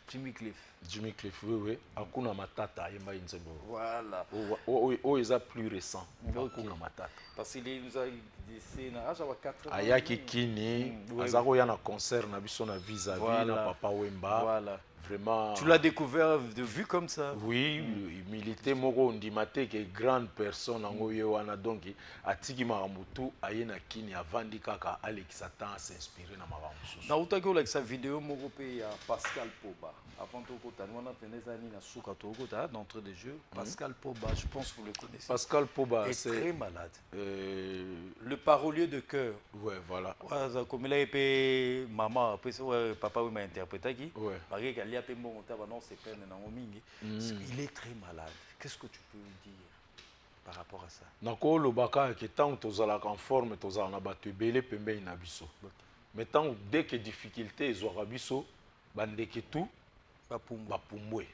Jimmy Cliff. Jimmy Cliff, oui. Hakuna Matata, Yemba Inzebo. Voilà. Oh, ils sont plus récents. Hakuna Matata. Parce qu'il nous a dit j'avais 4 ans. Ayaki Kini, Azaro Yana concert, Nabiso na vis-à-vis, na Papa Wemba. Voilà. Vraiment. Tu l'as découvert de vue comme ça? Oui, milité Moro Ndimate, qui est grande personne en Oyewana, donc Atiki Maramutu, Ayena Kini, Avandi Kaka, Alex Satan à s'inspirer dans Maramusu. Na utaki avec sa vidéo Moro pe ya Pascal Poba. Avant tout kota, nous on a tenu zani na souka to kota d'entrée de jeu. Pascal Poba, je pense que vous le connaissez. Pascal Poba, c'est très malade. Le parolier de cœur. Ouais, voilà. Comme il a été maman, après papa m'a interprété qui. Ouais. Il est très malade. Qu'est-ce que tu peux dire par rapport à ça? Nako lobaka que tant que tu es en forme, tu es en abattu belé pembe inabiso. Mais tant dès que difficulté ils ont abiso, bande que tout bapumwe.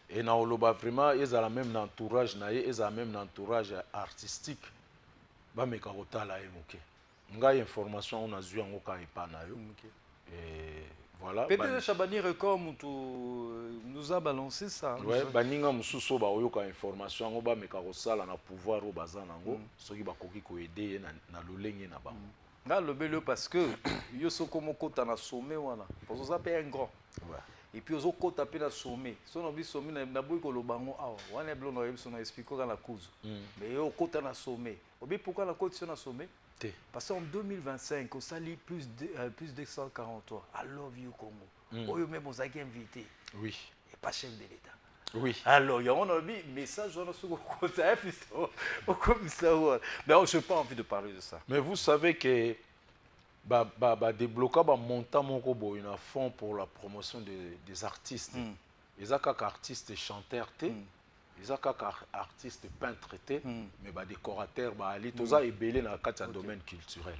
Et na oloba vraiment ils ont la même entourage naie, ils ont la même entourage artistique. Ba meka kotala emoke. Ngai information on a zu yango ka epana yo. Et voilà. Peut-être Chabani Record nous a balancé ça. Ouais, baninga mususo ba oyoka information ngo ba meka kosala na pouvoir o bazana ngo soki bakoki ko aider na lolenge na ba. Là le belo parce que yo soko moko ta na sommet wana. Parce que ça peut un grand. Ouais. Et puis aux kota pe na sommet. So na bi sommet na boy ko lobango awa. Wana blo no yebso na expliquer dans la cause. Mais yo kota na sommet. Obi pourquoi la côte sur na sommet? Parce qu'en 2025, au Sali plus de 143. I love you Congo. Oyo même vous avez invité. Oui. Et pas chef de l'État. Oui. Alors, il y a un message sur le côté. Mais je n'ai pas envie de parler de ça. Mais vous savez que débloquer un montant il y a un fonds pour la promotion des artistes. Les artistes chanteurs. Les artistes peintres, mais décorateurs, ils ont ébélé dans le domaine culturel.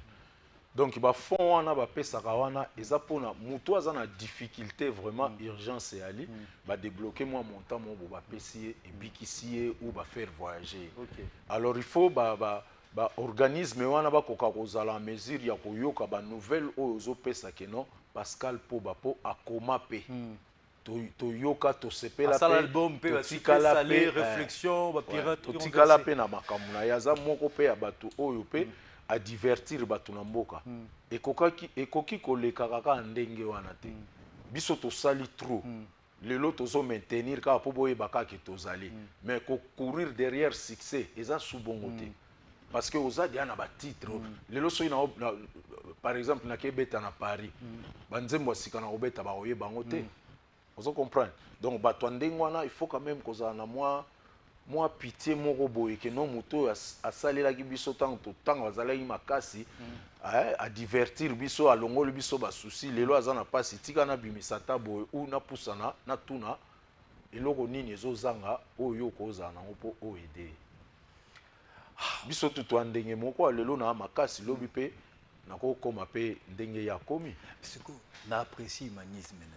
Donc, il y a fonds, il y a des difficulté, vraiment urgence et ali, débloquer mon montant, et ou faire voyager. Alors, il faut organisme la mesure ya koyoka ba nouvelle ozo pesa que non Pascal Poba po akomape. Toyoka to sepela pe album pe tikala pe réflexion ba pirate to tikala pe na makamuna yaza moko pe ya batu oyo pe a divertir batu na mboka ekoki koleka kaka ndenge wana te biso to sali trop lelo tozo maintenir ka po boye bakaki tozali mais ko courir derrière succès eza subongo te parce que aux adia na ba titre lelo so na par exemple na kebeta na Paris banzembo sika na obeta ba oye bango te. Vous comprenez? Donc, il faut quand même que ça moi pitié mon robot et que non moto a salé la biso tant makasi à divertir biso à longo le biso ba souci les lois na pas tika na bimisata boy ou na pusana na tuna eloko nini ezozanga oyo koza na opo o aider biso tutu andenge moko lelo na makasi lobi pe na ko koma pe ndenge ya komi c'est que na apprécie humanisme na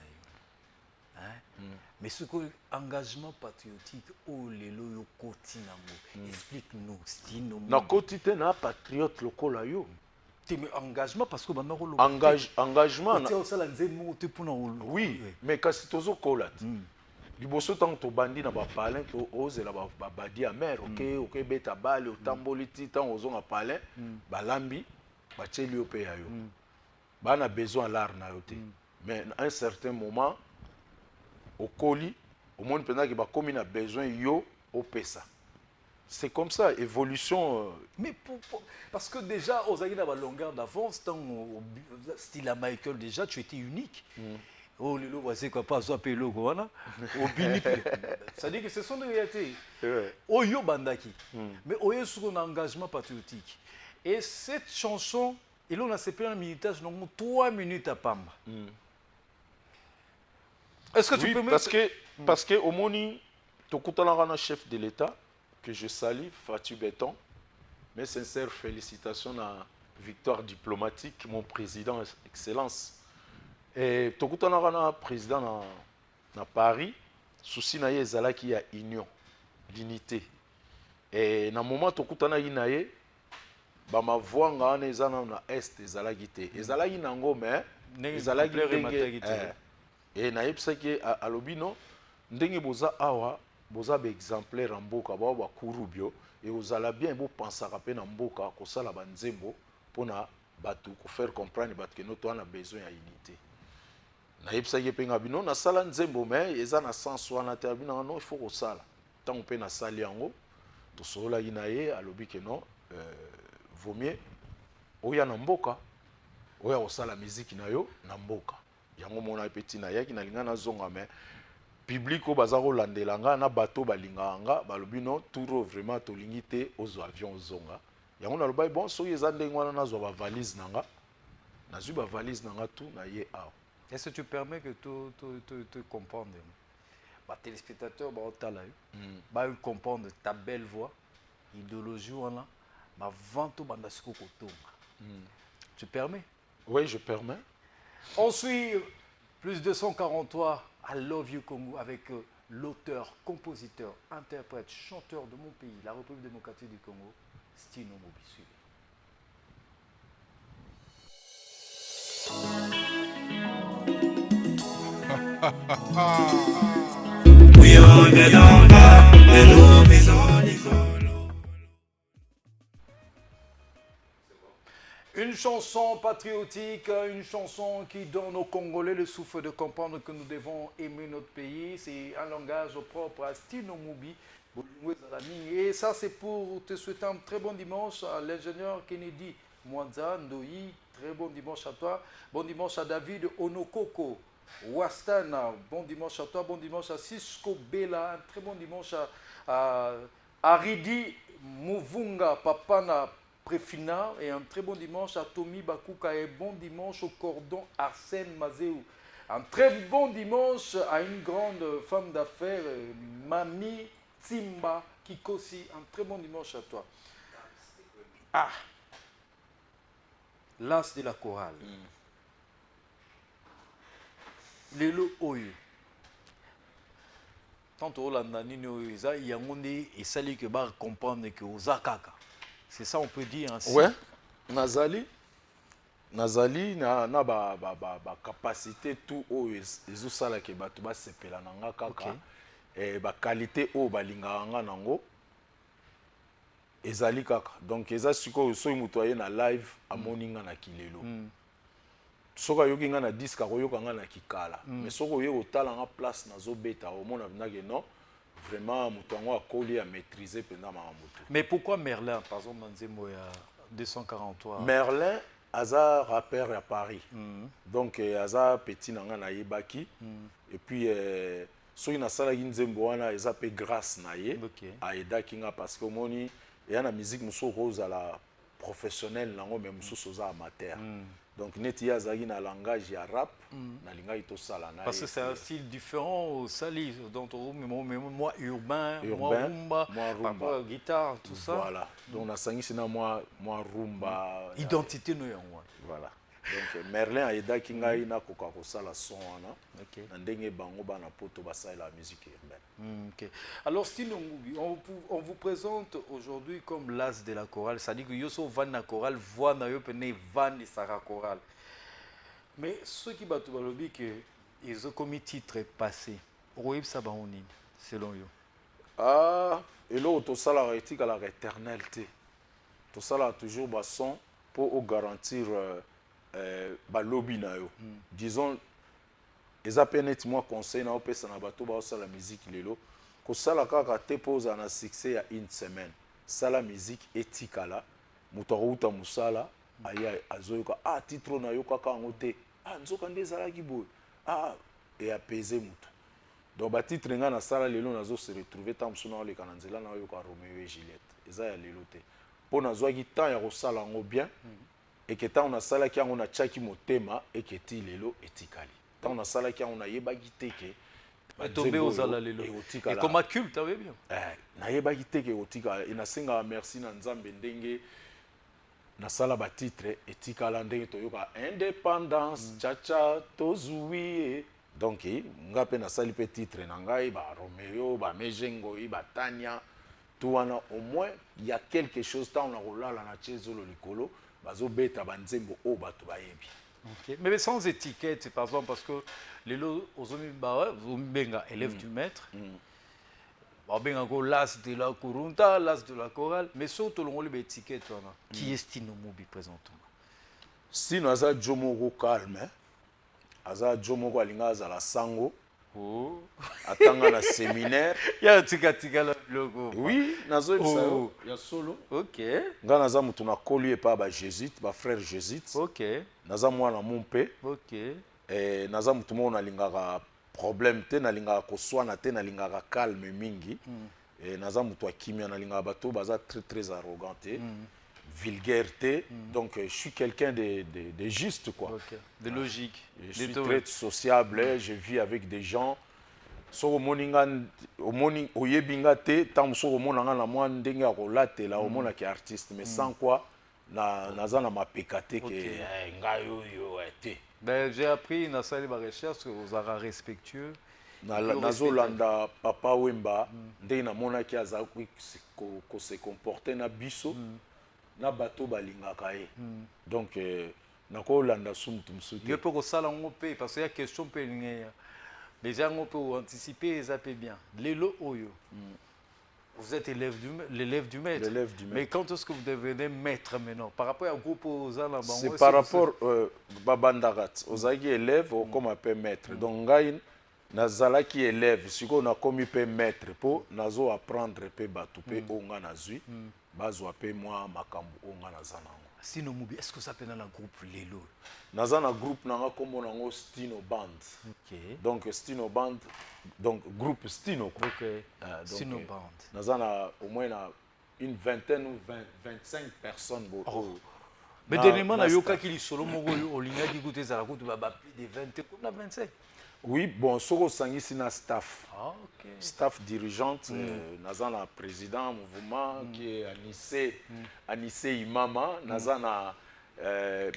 mais ce que engagement patriotique au lelo yo koti nango explique-nous stino na koti te na patriote lokola yo te mais engagement parce que bana ko engagement na au sala nzemu te pona oui mais kasi tozo kola liboso tant to bandi na ba palin to ozela ba badi amer OK beta bale otamboli ti tant ozonga palin balambi ba tcheli yo pe ya yo bana besoin l'art na yo te mais à un certain moment au colis, au monde pendant qu'il a besoin yo au pesa. C'est comme ça, évolution. Mais parce que déjà, aux années de la longueur d'avance, style à Michael, déjà, tu étais unique. Oh, le logo, c'est quoi, pas ça, le logo, voilà. Ça dit que ce sont des réalités. Oh, yo bandaki. Mais oh, yo sur un engagement patriotique. Et cette chanson, et là, on a séparé un militage, donc 3 minutes à Pamba. Est-ce que tu peux me... parce que au moni un chef de l'État que je salue, Fatou Béton, mes sincères félicitations à la victoire diplomatique, mon président excellence. Et un président na Paris, souci na yezala qui a union, l'unité. Et na moment tokutana inaye bamavwanga wana eza na est ezalaki te ezalaki nango mais ezalaki ndenge nayebisaki alobi no ndenge boza awa boza baexemplaire ya mboka bao bakurubio ekozala bien bopansaka mpe na mboka kosala banzembo mpona bato kofaire comprendre bato ke noto wana besoin ya unité nayebisaki mpe nga bino nasala nzembo mais eza na sens wana te abinanga no il faut kosala ntango mpe nasali yango tosololaki na ye alobi ke non vaut mieux oya na mboka oya kosala miziki na yo na mboka yango mona pe ntina yaki nalinga nazonga mais public oyo baza kolandela nga na bato balingaka nga balobi non touro vraiment tolingi te ozwa avion ozonga yango nalobai bon soki eza ndenge wana nazwa bavalise na nga nazwi bavalise na nga tu na ye awa. Est-ce que tu permets que tu comprennes les téléspectateurs vont comprendre ta belle voix, idéologie, vente tu permets? Oui, je permets. On suit plus de 143 I Love You Congo avec l'auteur, compositeur, interprète, chanteur de mon pays, la République démocratique du Congo, Stino Mobi. Une chanson patriotique, une chanson qui donne aux Congolais le souffle de comprendre que nous devons aimer notre pays. C'est un langage propre à Stino Mobi. Et ça, c'est pour te souhaiter un très bon dimanche à l'ingénieur Kennedy Mwanza Ndoi. Très bon dimanche à toi. Bon dimanche à David Onokoko. Wastana, bon dimanche à toi, bon dimanche à Cisco Bella, un très bon dimanche à Aridi Mouvunga Papana Prefina et un très bon dimanche à Tommy Bakuka et bon dimanche au cordon Arsène Mazéou. Un très bon dimanche à une grande femme d'affaires, Mami Timba Kikosi. Un très bon dimanche à toi. Ah, l'as de la chorale. Lelo oyo tant olanda nini oyo eza yango nde esali ke ba comprendre que oza kaka, c'est ça on peut dire ainsi. Ouais, nazali na ba capacité tout oyo ezosala ke bato basepela nanga kaka ba qualité oyo balingaka nga nango ezali kaka donc eza sikoyo soki moto aye na live amoni nga na kilelo soka yoki nga na disque akoyoka nga na kikala mais soka oye otala nga place nazobeta omona binake non vraiment moto yango akoli a maîtriser pendant makambo. Mais pourquoi Merlin par exemple dans nzembo ya 243? Merlin aza rappeur à Paris donc aza petit nanga na yebaki et puis soki nasalaki nzembo wana eza pe grâce na ye aedaki nga parce que omoni eya na musique mosusu ozala professionnel nango mais mosusu oza amateur. Donc neti azaki na langage ya rap na linga itosala na parce que c'est un style différent au sali donc moi urbain moi rumba guitare tout ça voilà donc na sangisi na moi rumba identité no yango voilà donc Merlin aidaki ngai na koka kosala son wana na ndenge bango bana poto basala la musique urbaine. OK. Alors Stino Mobi, on vous présente aujourd'hui comme l'as de la chorale, c'est-à-dire que yoso van na chorale voix na yo pene van de sa chorale. Mais ceux qui battent balobi que ils ont commis titre passé. Roib Sabaoni selon yo. Ah, et là to sala etika la éternalité. To sala toujours ba son pour garantir balobi na yo. Disons eza pe neti moi conseil na opesa na bato ba osala musique lelo ko sala kaka te pose na succès ya une semaine sala musique etikala moto auta musala aya azoyoka titre na yo kaka ngote nzoka ndezala kiboy et apaiser moto donc ba titre nga na sala lelo nazo se retrouver tam suna le kananzela na yo ka Romeo et Juliette eza ya lelo te po nazwa ki temps ya ko sala ngo bien et que tant on a sala ki ngo na chaki motema et que ti lelo etikali. On a salaki on a yebaki teke tombé aux ala lelo et comme culte avez bien na yebaki teke otika ina singa merci na nzambe ndenge na sala ba titre etikala ndenge toyoka indépendance chacha tozui donc ngape na sali pe titre na ngai ba Romeo ba Mejengo ba Tania tout au moins il y a quelque chose tant on a roulé la nature le licolo bazo beta banzembo o bato bayebi. Ok, mais sans étiquette, par exemple, parce que les lots aux élèves du maître, l'as de la Kurunta, l'as de la chorale, mais surtout les étiquettes, qui est Stino Mobi présentement? Stino aza Jomoko calme, aza Jomoko alinga aza la sango. Oh. Atanga na séminaire. Il y a un tika logo. Oui, nazo oh. Il y a solo. Ok. Nga naza mutu na koli pa ba jésuite, ba frère jésuite. Ok. Naza mwana mumpe. Ok. Naza mutu mo na lingaka problème te na lingaka koswana te na lingaka calme mingi. Naza mutu akimia na lingaka bato baza très arroganté. Vulgarité, donc je suis quelqu'un de juste quoi. Okay. De logique. Je suis très sociable, je vis avec des gens. So moninga o yebinga te tam so monanga na moi ndenge rolate la o mona ki artiste mais sans quoi na za na mapekate que ngayo yo te. Ben j'ai appris na salle de recherche que vous êtes respectueux. Nazo landa papa Wemba ndenge na mona ki aza ko se comporter na biso. Na bato balingaka ye donc nakolanda sumtu msuti je peux kosala ngo pe parce qu'il y a question pe linga déjà ngo peut anticiper ça peut bien lelo oyo vous êtes l'élève du maître mais quand est-ce que vous devenez maître maintenant par rapport à groupe aux ala bango c'est par rapport babandarat ozaki élève comme un peu maître donc ngai nazalaki élève siko na komi pe maître po nazo apprendre pe bato pe onga nazui bazwa pe moi makambo onga naza nango. Stino Mobi, est-ce que ça peut dans le groupe Lelo? Naza na groupe nanga kombo nango Stino Band. Ok. Donc Stino Band, donc groupe Stino. Ok. Stino Band. Naza na au moins une vingtaine ou 25 personnes. Oh. Mais dernièrement na yoka ki li solo moko o linga di goûter za la goûte ba plus de 20 comme la 25. Oui, bon, soko sangisi na staff. Ah, ok. Staff dirigeante, nazana président mouvement qui est Anissé Imama, nazana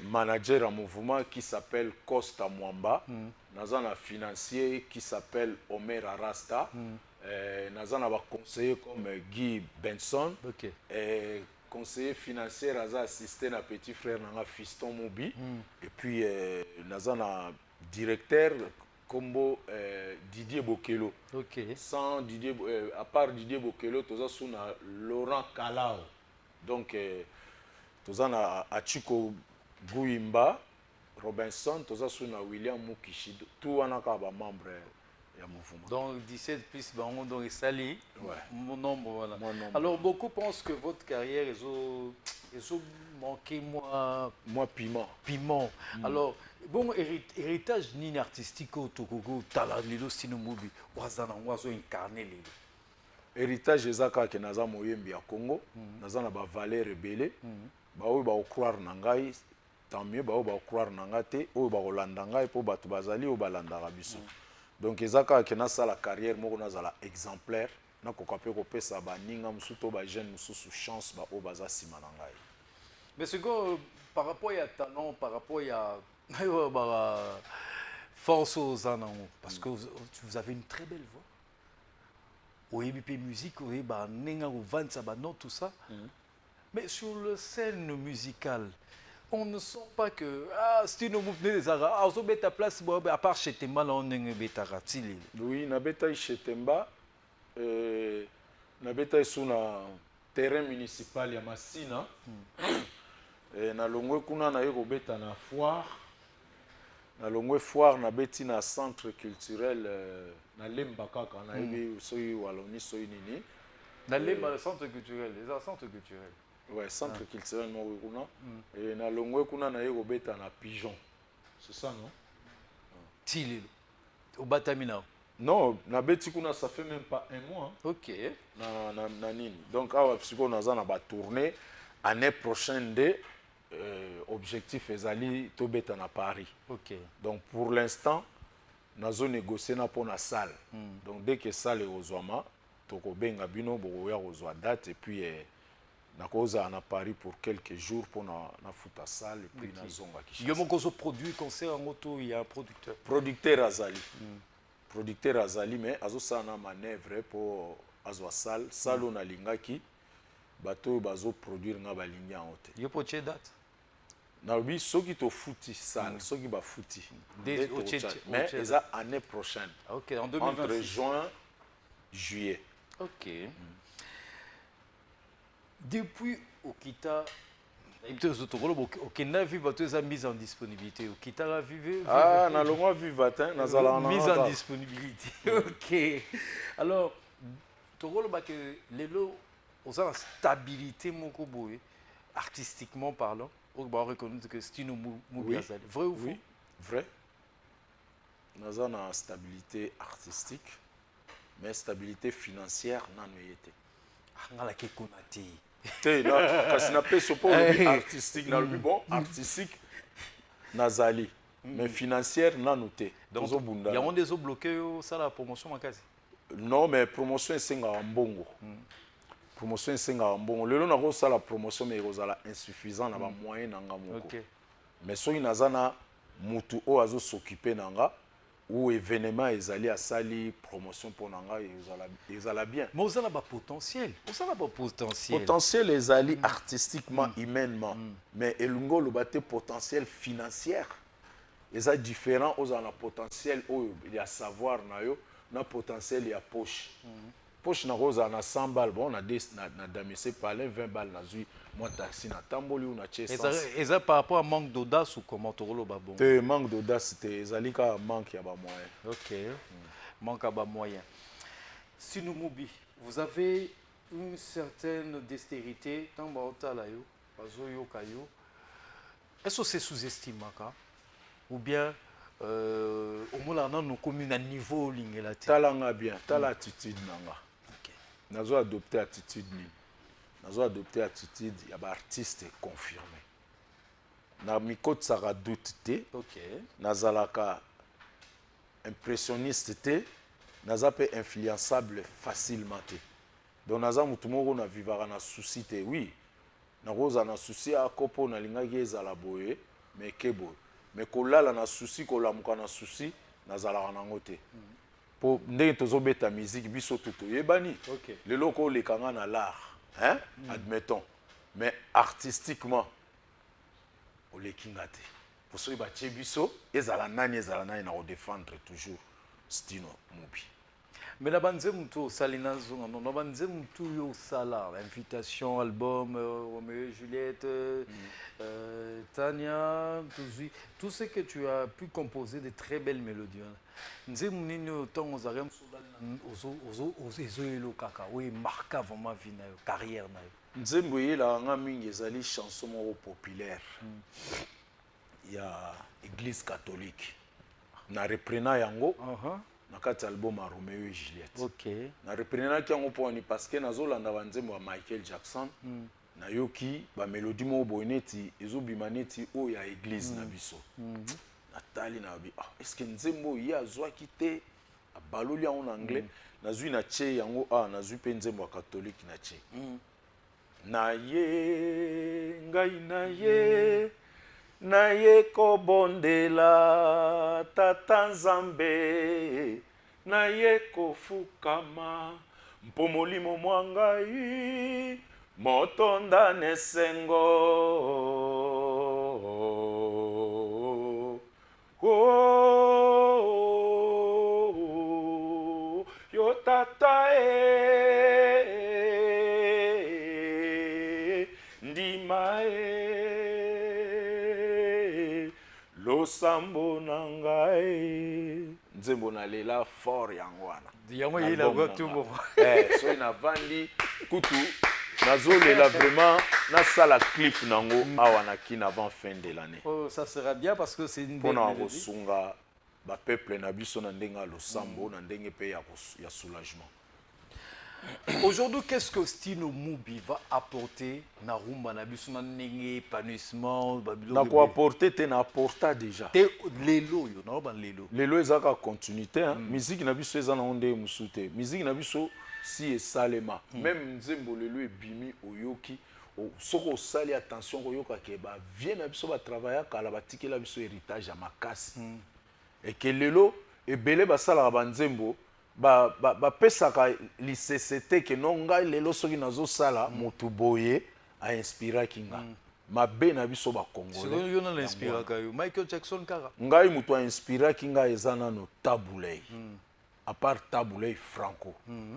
manager en mouvement qui s'appelle Costa Mwamba, nazana financier qui s'appelle Omer Arasta, nazana ba conseiller comme Guy Benson, conseiller financier naza assisté na petit frère nanga Fiston Mobi, et puis nazana directeur Combo Didier Bokelo. Ok. Sans Didier, à part Didier Bokelo, tu as Laurent Kalao. Donc, tu as Achiko Gouimba, Robinson, tu as William Mukishi. Tout un membre du mouvement. Donc 17 plus Bango, donc Sali. Ouais. Mon nombre, voilà. Mon nombre. Alors, beaucoup pensent que votre carrière est manqué moi piment. Piment. Alors, bon héritage ni artistique au Togogo tala lelo Stino Mobi wazana wazo incarner lelo héritage ezaka ke naza moyembi ya Congo naza na ba valeur ebele ba oyo ba croire na ngai tant mieux ba oyo ba croire na ngate oyo ba kolanda ngai po bato bazali o balanda biso donc ezaka ke na sala carrière moko nazala exemplaire na kokape ko pesa ba ninga musuto ba jeune mususu chance ba o baza sima na ngai. Mais ce que par rapport à talent par rapport à force aux anans parce que vous avez une très belle voix. Au EBP musique, au Nenga, au Vansa, tout ça. Mais sur la scène musicale, on ne sent pas que Stino Mouvement des Arabes, on met ta place à part chez Temba, là on est Betaratili. Oui, na beta chez Temba, na beta sur na terrain municipal ya Masina. Na longwe kuna na yeko beta na foire. Na longwe foire na beti na centre culturel na Lemba kaka na yebi soyi waloni soyi nini. Na Lemba centre culturel, les centres culturels. Ouais, centre culturel no kuna. Et na longwe kuna na yeko beta na Pigeon. C'est ça non? Tililo. Au Batamina. Non, na beti kuna ça fait même pas un mois. OK. Na nini. Donc awa psycho naza na ba tourner année prochaine de objectif ezali tobeta na Paris. OK. Donc pour l'instant nazo négocier na pour la salle. Donc dès que salle est ozwama toko benga bino boya ozwa date et puis nakoza na Paris pour quelques jours pour na futa salle et puis na zonga Kinshasa. Yo moko produit concert en auto, il y a un producteur. Producteur azali. Producteur azali mais azo sana manœuvre pour azwa salle on alingaki bato bazo produire nga balingi en hôtel. Yo poche date. Nalobi soki to futi salle, soki ba futi. Mais eza année prochaine. OK, en 2026. Entre juin juillet. OK. Depuis Okita okenda vu bato eza mise en disponibilité. Okita la vive. Ah, na longwa vivatin na zala na mise en disponibilité. OK. Alors tokolo ba que lelo oza stabilité moko boye artistiquement parlant. On va reconnaître que c'est une oui. Vrai ou faux? Oui, vrai. Nous avons une stabilité artistique, mais stabilité financière, non, nous y était. Ah, la kekonati. Parce que ce pas artistique, bon, artistique, nazali, mais financière, non, nous était. Donc, il y a des autres bloqués, ça la promotion, ma case. Non, mais promotion, c'est un bongo. Promotion senga mbongo lelo na ko la promotion mais kozala insuffisant na ba moyen nanga moko. Okay. Mais soki nazana mutu o azo s'occuper nanga ou événement ezali a sali promotion pour nanga ezala bien. Mais ozala ba potentiel. Ozala ba potentiel. Potentiel ezali artistiquement humainement mais elungo lo bate potentiel financier. Eza différent ozala potentiel o ya savoir na yo na potentiel ya poche. Poche na rosa na 100 balles bon na damissé par 20 balles na zui moi taxi na tamboli ou na chessance et ça par rapport à manque d'audace ou comment tolo ba bon te manque d'audace c'était ezalika manque ya ba moyen. OK. Manque à ba moyen. Sinumubi, vous avez une certaine dextérité dans ba otala yo bazo yo kayo. Est-ce que c'est sous-estimé ou bien au moins là nous communes à niveau lingela talanga bien tala attitude nanga. Nazo adopté attitude ni. Nazo adopté attitude ya ba artiste confirmé. Na mikot sara doute te. OK. Nazalaka impressionniste te. Naza pe influençable facilement te. Donc naza mutu moko na vivara na souci te. Oui. Na roza na souci a kopo na lingaki ezala boye mais kebo. Mais kolala na souci kolamuka na souci nazalaka nango te. Pour ndenge tozobeta musique biso tuto yebani. OK. Le loko le kanga na l'art, hein? Admettons. Mais artistiquement o le kingate. Pour ceux ba biso ezala nani na défendre toujours Stino Mubi. Mais la banze mutu salina zonga non banze mutu yo sala invitation album Roméo et Juliette Tania tout ce que tu as pu composer de très belles mélodies nze munini autant aux arènes aux ezoyelo kaka oui marquant vraiment vie na carrière na nzembo yela nga mingi ezali chanson moko populaire ya église catholique na reprenant yango na kati album à Roméo et Juliette. OK. Na reprenant ki yango poni parce que nazolanda banzembo ya Michael Jackson na yoki ba mélodie mo boneti ezobima neti o ya église na biso. Natali na bi est-ce que nzembo ya zwaki te abaloli en anglais nazui na che yango nazui pe nzembo ya catholique na che. Na ye ngai na ye kobondela tata nzambe na ye kofukama mpo molimo mwa ngai motonda nesengo yo tata ndima losambo na ngai nzembo na lela fort yango wana yango yela gotumbo so ina vandi kutu nazolela vraiment na sala clip nango awa na kina avant fin de l'année. Oh, ça sera bien parce que c'est une belle mélodie. Pona kosunga ba peuple na biso na ndenga losambo na ndenge pe ya soulagement. Aujourd'hui, qu'est-ce que Stino Mubi va apporter na rumba na biso na ndenge épanouissement na ko apporter te na apporta déjà. Te lelo yo na ba lelo. Lelo ezaka continuité hein. Musique na biso ezana onde musute. Musique na biso si et salema même nzembo lelo ebimi oyoki soko sali attention koyoka ke ba vient na biso ba travailler kala batiki la biso héritage ya makasi et que lelo ebele ba sala ba nzembo bapesaka licct ke no ngai lelo soki nazosala motu boye ainspiraki nga mabe na biso bakongolais yo nana inspiraka yo Michael Jackson kaka ngai motu ainspiraki nga eza nano Tabulei à part Tabulei Franco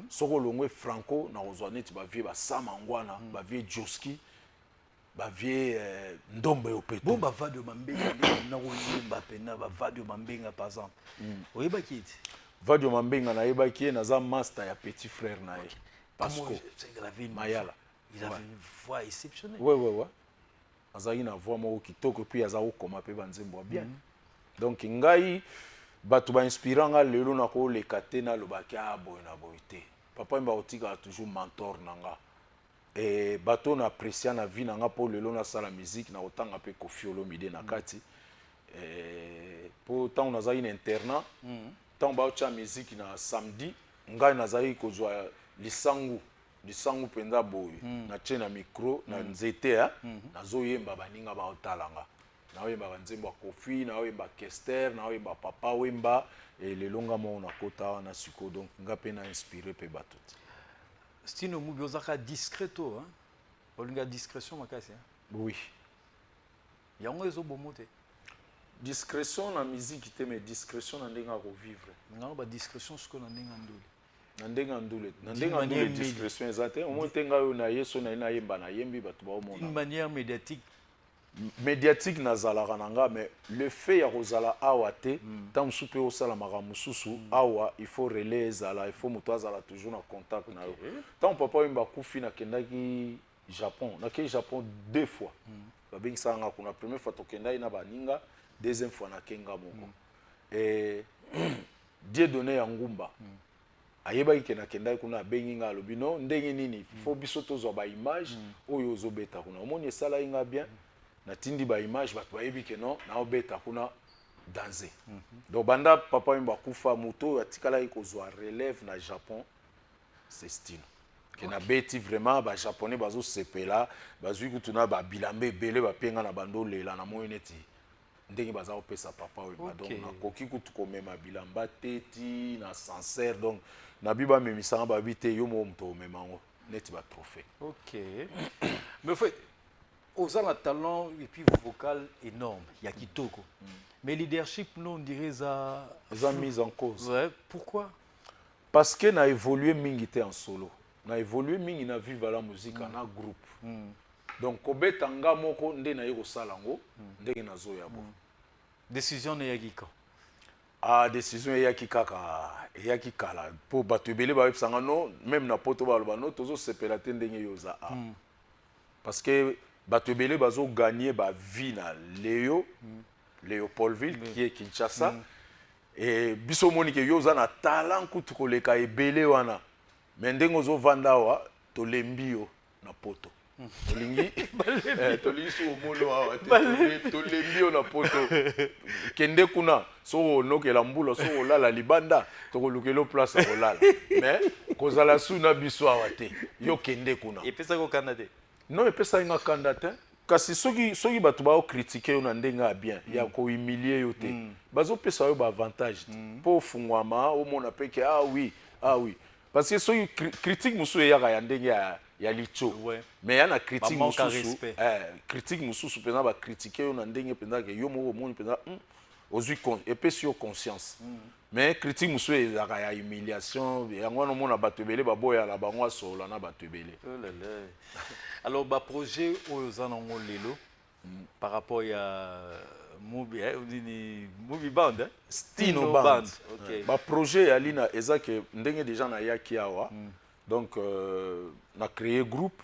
soko olongwe Franco nakozwa neti bavie basamangwana bavie Joski bavie ndombe opeto bon bavadio mambenga nde nakoyemba pena bavadio mambenga par exemple oyebaki ete Vadio Mambenga nayebaki ye naza master ya petit frère na ye Pasco Mayala. Il avait une voix exceptionnelle. Ouais. Azali na voix moko kitoko puis aza okoma pe banzembo bien. Donc ngai bato ba inspiranga lelo na ko lekate na lobaki boy na boyte. Papa mba otika toujours mentor nanga. Et bato na apprécier na vie nanga po lelo na sala musique na otanga pe Koffi Olomide na kati. Po tant nazali na internat. Tant ba ocha musique na samedi ngai nazali kozwa lisangu penda boy na tena micro na nzete nazoyemba baninga ba otalanga na oyemba banzembo ya Koffi na oyemba Kester na oyemba Papa Wemba et lelonga mo na kota na siko donc nga pe na inspiré pe bato Stino Mubi ozaka discreto hein olinga discrétion makasi hein oui yango ezo bomote discrétion na musique te mais discrétion na ndenga ko vivre non ba discrétion siko na ndenga ndule na ndenga ndule discrétion ezate au moins tenga yo na yeso na yemba na yembi bato ba omona une manière médiatique na zalaka nanga mais le fait ya kozala awa te tant soupe au sala maramususu awa il faut relais ezala il faut muto azala toujours na contact na yo tant papa wemba kufi na kendaki Japon na ke Japon 2 fois babengi sanga kuna première fois tokenda ina baninga deuxième fois na kenga moko et Dieu donné ya ngumba ayebaki ke na kenda kuna bengi nga lobi no ndenge nini faut biso tozwa ba image oyo ozobeta kuna omoni esala inga bien na tindi ba image bato bayebi ke no na obeta kuna danser donc banda papa mba kufa moto atikala ikozwa relève na Japon c'est style que na beti vraiment ba japonais bazo sepela bazui kutuna ba bilambe belé ba penga na bando lela na moyeneti ndenge baza opesa papa we donc na koki kutu komema bilamba teti na sincère donc na biba memisanga ba bité yo mo mto memango neti ba trophée. OK. Mais fait aux un talent et puis vocal énorme, il y a kitoko. Mais leadership non on dirait ça mise en cause. Ouais, pourquoi? Parce que na évolué mingi té en solo. Na évolué mingi na vivre la musique na groupe. Donc kobeta nga moko nde na yeko salango ndenge nazo ya bo. Décision na yakiko. Décision yakikaka yakikala po bato ebele ba yebsanga no même na poto ba loba no tozo sepela te ndenge yoza parce que bato ebele bazo gagner ba vie na Léopoldville qui est Kinshasa et biso moni ke yoza na talent kutu koleka ebele wana mais ndenge ozo vanda wa to lembio na poto tolingi tolingi so molo awa to lembio na poto kende kuna so nokela mbula so olala libanda to kolukelo place olala mais kozala suna biso awa te yo kende kuna epesa ko kandate non epesa nga kandate kasi soki bato ba critiquer yo na ndenga bien ya ko humilier yo te bazo pesa yo ba avantage po fungwama o mona peke oui parce que soki critique musu ya ya ndenge ya licho mais yana critique mususu critique mususu pena ba critiquer yo na ndenge pena ke yo mo moni pena ozui epesi yo conscience mais critique musu ya humiliation yango no mona bato ebele baboya la bango solo na bato ebele. Oh là là. Alors ba projet oyo zanango lelo par rapport ya movie band Stino band. Okay. Ba projet ya lina ezake ndenge déjà na yaki awa donc na créer groupe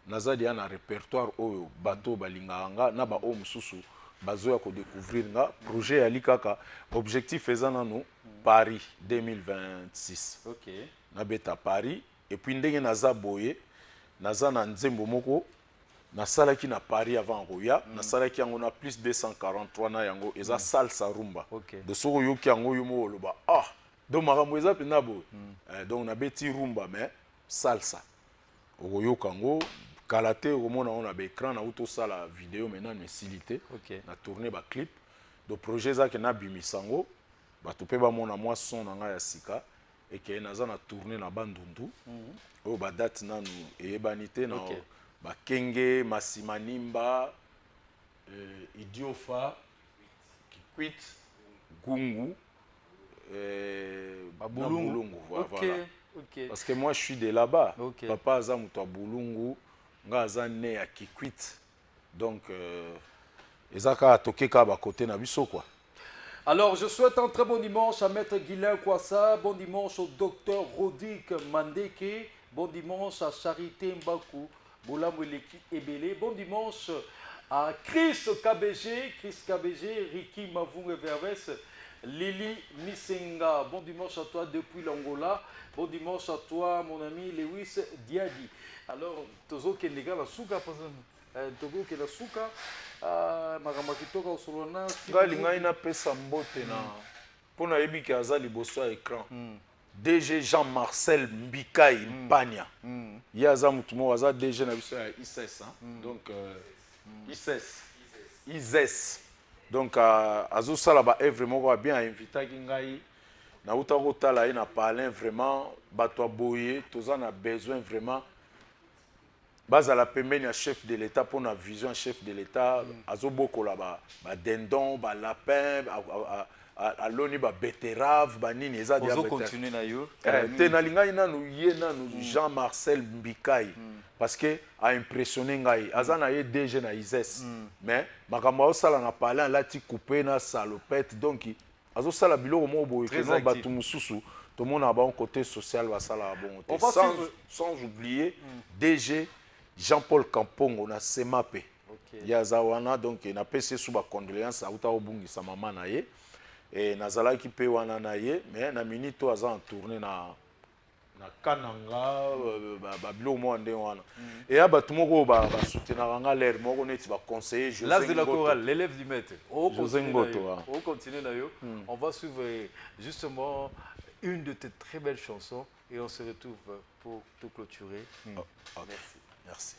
naza dia na répertoire oyo bato balinganga na ba o mususu bazoya ko découvrir nga projet ya likaka objectif ezana no Paris 2026. OK. Na beta Paris et puis ndenge naza boye naza na nzembo moko nasalaki na Paris avant roya nasalaki yango na plus 243 na yango eza salsa rumba de soko yoki yango yo mo loba donc makambo eza pena bo donc na beti rumba mais salsa oyoka yango kalate omona on a ba écran na auto sala vidéo maintenant mesilité na tourner ba clip do projet za ke na bimisango bato pe ba mona moi son na nga ya sika et que naza na tourner na bandundu oyo badate nanu eyebani te na bakenge masimanimba idiofa kikwit gungu Bulungu. Voilà. Parce que moi je suis de là-bas. Papa aza muto a Bulungu, nga aza né à Kikwit. Donc ezaka toke ka ba côté na biso quoi. Alors, je souhaite un très bon dimanche à Maître Guilain Kwassa, bon dimanche au docteur Rodik Mandeke, bon dimanche à Charité Mbaku, Boulamweleki Ebele, bon dimanche à Chris KBG, Ricky Mavungue Verves, Lily Misenga, bon dimanche à toi depuis l'Angola, bon dimanche à toi mon ami Lewis Diadi. Alors, Tozo Kenega la Souka, Togo Kenega Souka, Maramakitoka Osolona. Ngai na pesa mbote na pona yebiki aza liboso ya écran. DG Jean-Marcel Mbikai Mpania. Ye aza mutu mo aza DG na biso ya ISES. Donc ISES. Donc azosala ba œuvre moko bien invitaki ngai na uta kotala ye na parler vraiment bato boye toza na besoin vraiment bazala pembeni ya chef de l'état pour na vision chef de l'état azobokola ba dindon ba lapin aloni ba betterave ba nini eza dia betterave continuer na yo te na lingai nanu ye nanu Jean-Marcel Mbikai parce que a impressionné ngai aza na ye DG na ISES mais makambo osala na parler lati coupé na salopette donc azosala biloko mo boye que no batu mususu tout le monde a bon côté social basala bon sans oublier DG Jean-Paul Kampongo na Semape yazawana donc na pese sous ba condoléances auta obungisa mama na ye et nazalaki pe wana na ye mais na minute aza en tournée na kananga babilo mo ande wana et ya batu moko ba soutenir nga l'air moko neti ba conseiller José Ngoto de la chorale l'élève du maître José Ngoto on continue na yo on va suivre justement une de tes très belles chansons et on se retrouve pour tout clôturer. Merci. Merci.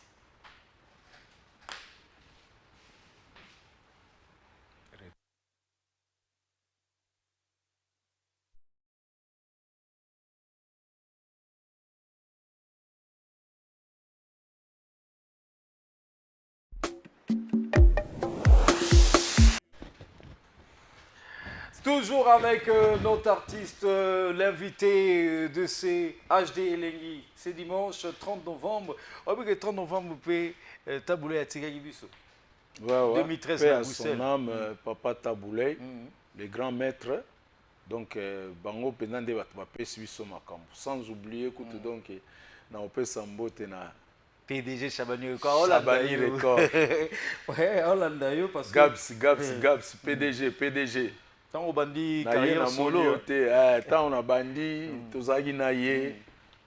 Toujours avec notre artiste, l'invité de ces HD Elengi. C'est dimanche 30 novembre. On peut que 30 novembre, vous pouvez tabouler à Tigagi-Biso. 2013, à son âme, Papa Taboulay, les grands maîtres. Donc, Bango Penande Batmapé Suisse Makambo. Sans oublier que donc, on peut s'emboter na PDG Chabani Record. Chabani Record. Ouais, Hollanda yo parce que Gabs, PDG. Tant on bandi carrière solo. Tant on a bandi, tozagi na ye.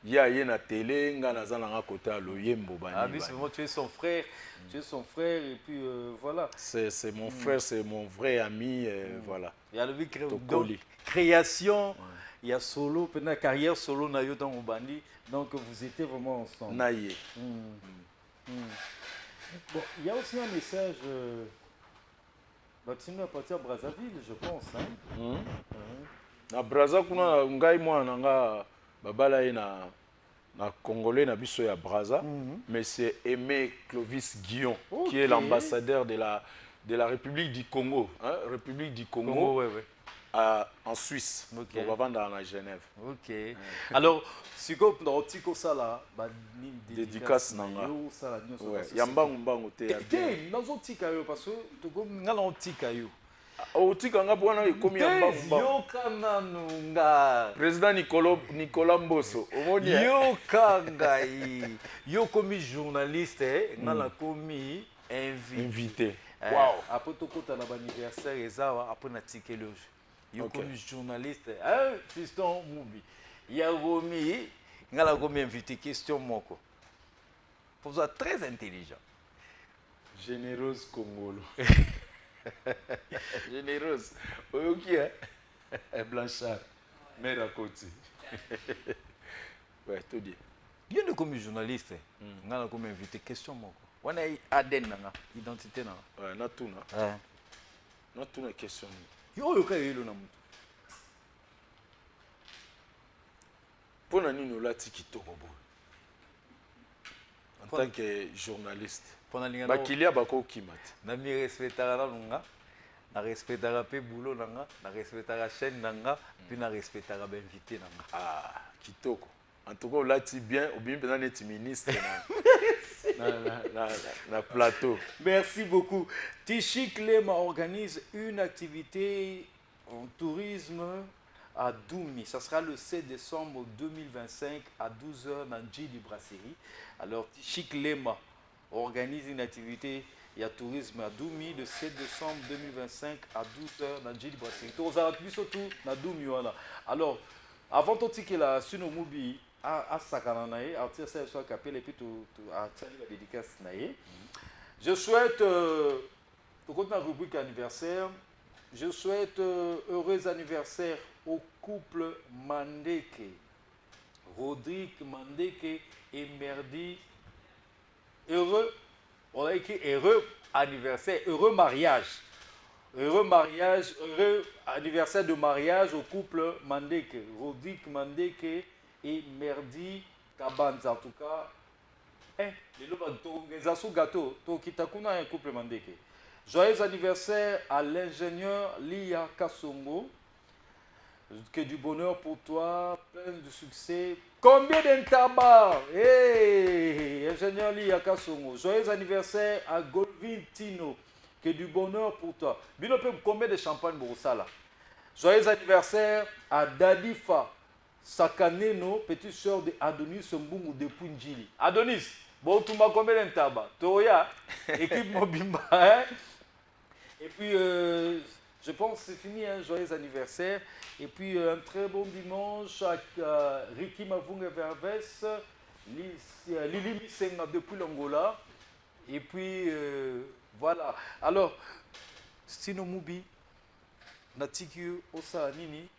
Ye na télé, nga naza na côté à Loyembo bandi. Ah oui, c'est vraiment tu es son frère. Tu es son frère et puis voilà. C'est mon frère, c'est mon vrai ami, voilà. Il y a le création, il y a solo, pendant carrière solo na yo dans mon bandi. Donc vous étiez vraiment ensemble. Naïe. Bon, il y a aussi un message. Bâtiment à partir de Brazzaville, je pense. Na Brazza kuna ngai mwana nga babala na Congolais na biso ya Brazza, mais c'est Aimé Clovis Guillon qui est l'ambassadeur de la République du Congo, hein, République du Congo. En Suisse, on va vendre à Genève. Ok. Alors, si vous avez un petit sala, dédicace nanga. Yamba mbango te. Te, nazo tika yo parce que tu comme ngala on tika yo. O tika nga bwana ekomi yamba mbango. Yo kana nunga. Président Nicolas Mboso. Omoni. Yo kanga yo komi journaliste, ngala komi invité. Wow. Après to kota na anniversaire ezawa après na tika le yo comme journaliste fiston Moubi ya gomi ngala gomi invité question moko vous êtes très intelligent généreuse Congolo généreuse oyoki Blanchard mère à côté ouais tout dit yo ne comme journaliste ngala gomi invité question moko wana aden nanga identité na ouais na tuna na tuna question yo yo ka yelo na mutu Pour nani no lati kitoko bo. En tant que journaliste. Bakilia bako kimati. Na mi respectara nunga. Na respectara pe boulot nanga, na respectara chaîne nanga, puis na respectara invité nanga. Ah, kitoko. En tout cas, lati bien, ou bien peut-être être ministre na plateau. Merci beaucoup. Tichik Lema organise une activité en tourisme à Doumi. Ça sera le 7 décembre 2025 à 12h dans Djili Brasserie. Alors, Tichik Lema organise une activité et à tourisme à Doumi le 7 décembre 2025 à 12h dans Djili Brasserie. Tous à plus surtout dans Doumi. Alors, avant de ticket là, sur nos mobiles, à Sakananae, à tirer ça soit capé et puis à tirer la dédicace nae. Je souhaite, pour continuer la rubrique anniversaire, je souhaite heureux anniversaire au couple Mandeke, Rodrigue Mandeke et Merdi. Heureux, on a écrit heureux anniversaire, heureux mariage. Heureux mariage, heureux anniversaire de mariage au couple Mandeke, Rodrigue Mandeke et Merdi Kabanza. En tout cas, les assauts gâteaux, Kitakuna un couple Mandeke. Joyeux anniversaire à l'ingénieur Lia Kassongo. Que du bonheur pour toi, plein de succès. Combien d'entabar? Hey, ingénieur Lia Kassongo. Joyeux anniversaire à Golvin Tino. Que du bonheur pour toi. Bino peut combien de champagne Borosala? Joyeux anniversaire à Dadifa Sakaneno, petite soeur de Adonis Mbungu de Punjili. Adonis, bon, tu m'as combien d'entabar? Toya, équipe Mobimba. Hein? Et puis, je pense que c'est fini, un joyeux anniversaire. Et puis, un très bon dimanche à Ricky Mavunga Verves, Lili Misenga depuis l'Angola. Et puis, voilà. Alors, Stino Mubi, Natiki Osa Nini,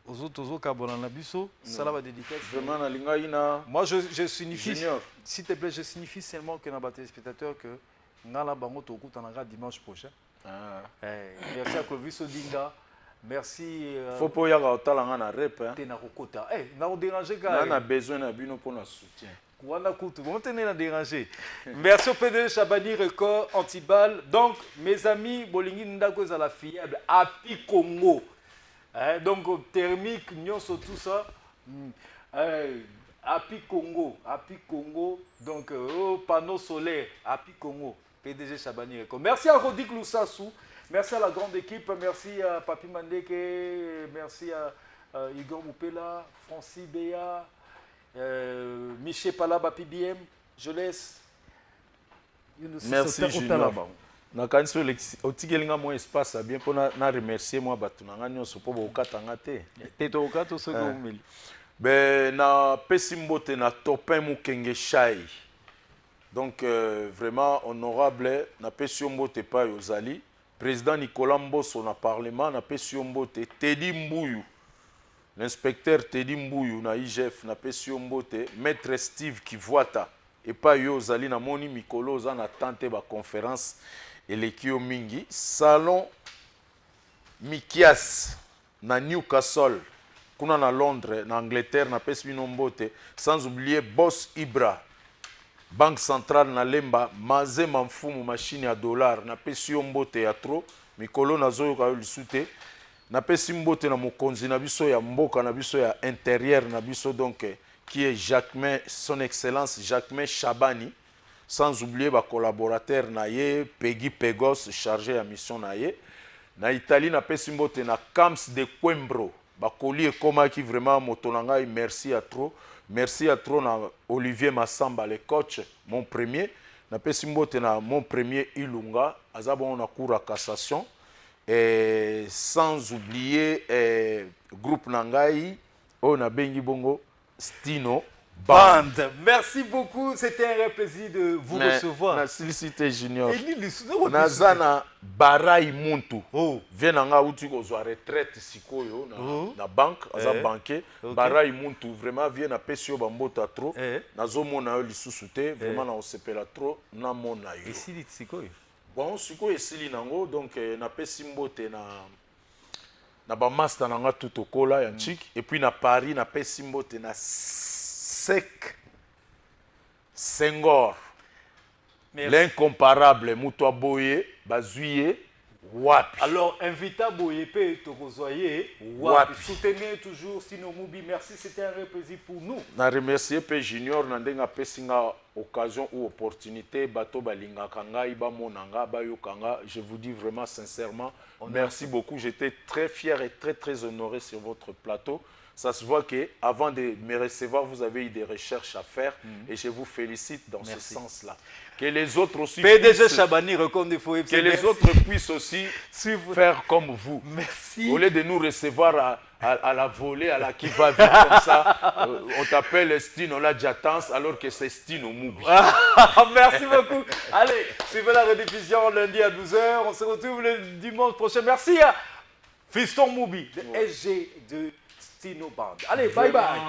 Ozo Kabona Nabiso, Salama dédicace. Vraiment, na linga ina. Moi, je signifie, s'il te plaît, je signifie seulement que dans les téléspectateurs que Ngala Bango Toku Tananga dimanche prochain. Ah. Merci à Clovis Odinga. Merci. Faut pas y avoir autant de rep. On a besoin d'un bino pour notre soutien. Merci au PDG Chabani Record Antibal. Donc, mes amis, Bolingi Ndako à la fiable, Api Congo. Donc, thermique, nyonso, tout ça. Api Congo. Donc, panneau solaire, Api Congo. PDG Chabani Record. Merci à Rodik Loussassou. Merci à la grande équipe. Merci à Papi Mandeke. Merci à Igor Moupela, Francis Béa. Michel Palaba PBM, je laisse. Merci Junior. Quand on a mon espace, bien pour remercier moi batunanga nyonso po bokatanga te. Teto okato soko mili. Ben na pesimbote na topin mukenge shai. Donc vraiment honorable na pesimbote pa yozali. Président Nicolas Mbosso na parlement na pesimbote Teddy Mbuyu. L'inspecteur Teddy Mbuyu na IGF na pesi mbote, maître Steve Kivuata et pas yo zali na moni mikolo za na tante ba conférence elekio mingi salon Mikias na Newcastle kuna na Londres na Angleterre na pesi mbote, sans oublier Boss Ibra Banque centrale na Lemba Maze Mamfumu machine à dollars na pesi mbote ya tro mikolo na zoyo ka lisute na pesi mbote na mokonzi na biso ya mboka na biso ya intérieur na biso donc qui est Jacquemain, son excellence Jacquemain Chabani, sans oublier ba collaborateur na ye Peggy Pegos chargé à mission na ye na Italie na pesi mbote na Camps de Coimbro ba colis koma qui vraiment motonanga merci à trop na Olivier Massamba le coach mon premier na pesi mbote na mon premier Ilunga azabon na cour à cassation. Et sans oublier groupe Nangai, on a Bengi Bongo, Stino Band. Merci beaucoup, c'était un réel plaisir de vous recevoir. Merci, c'était Junior. Nazana Barai Muntu. Vient nanga uti ko zo retraite sikoyo na banque, aza banquier. Barai Muntu vraiment vient na pesio bambota trop. Nazo mona yo lisusu te, vraiment na osepela trop na mona yo. Ici sikoyo. Bon, sikoyo esili nango donc na pesi mbote na ba master nanga tout okola ya Nchik et puis na Paris na pesi mbote na Sec Senghor l'incomparable Muto Boye Bazuye Wapi. Alors, invita Boyepe Tokozoye Wapi. Soutenez toujours Stino Mubi. Merci, c'était un vrai plaisir pour nous. Na remercier P Junior Nandenga Pesinga occasion ou opportunité bato balinga kanga iba monanga ba yokanga. Je vous dis vraiment sincèrement merci beaucoup. J'étais très fier et très honoré sur votre plateau. Ça se voit que avant de me recevoir, vous avez eu des recherches à faire et je vous félicite dans ce sens-là. Que les autres aussi PDG Chabani reconnaît faut que les autres puissent aussi faire comme vous. Merci. Au lieu de nous recevoir à la volée, à la qui va vite comme ça, on t'appelle Stino la Jatance alors que c'est Stino Mubi. Merci beaucoup. Allez, suivez la rediffusion lundi à 12h. On se retrouve le dimanche prochain. Merci à Fiston Mubi, le SG de Stino Band. Allez, bye bye.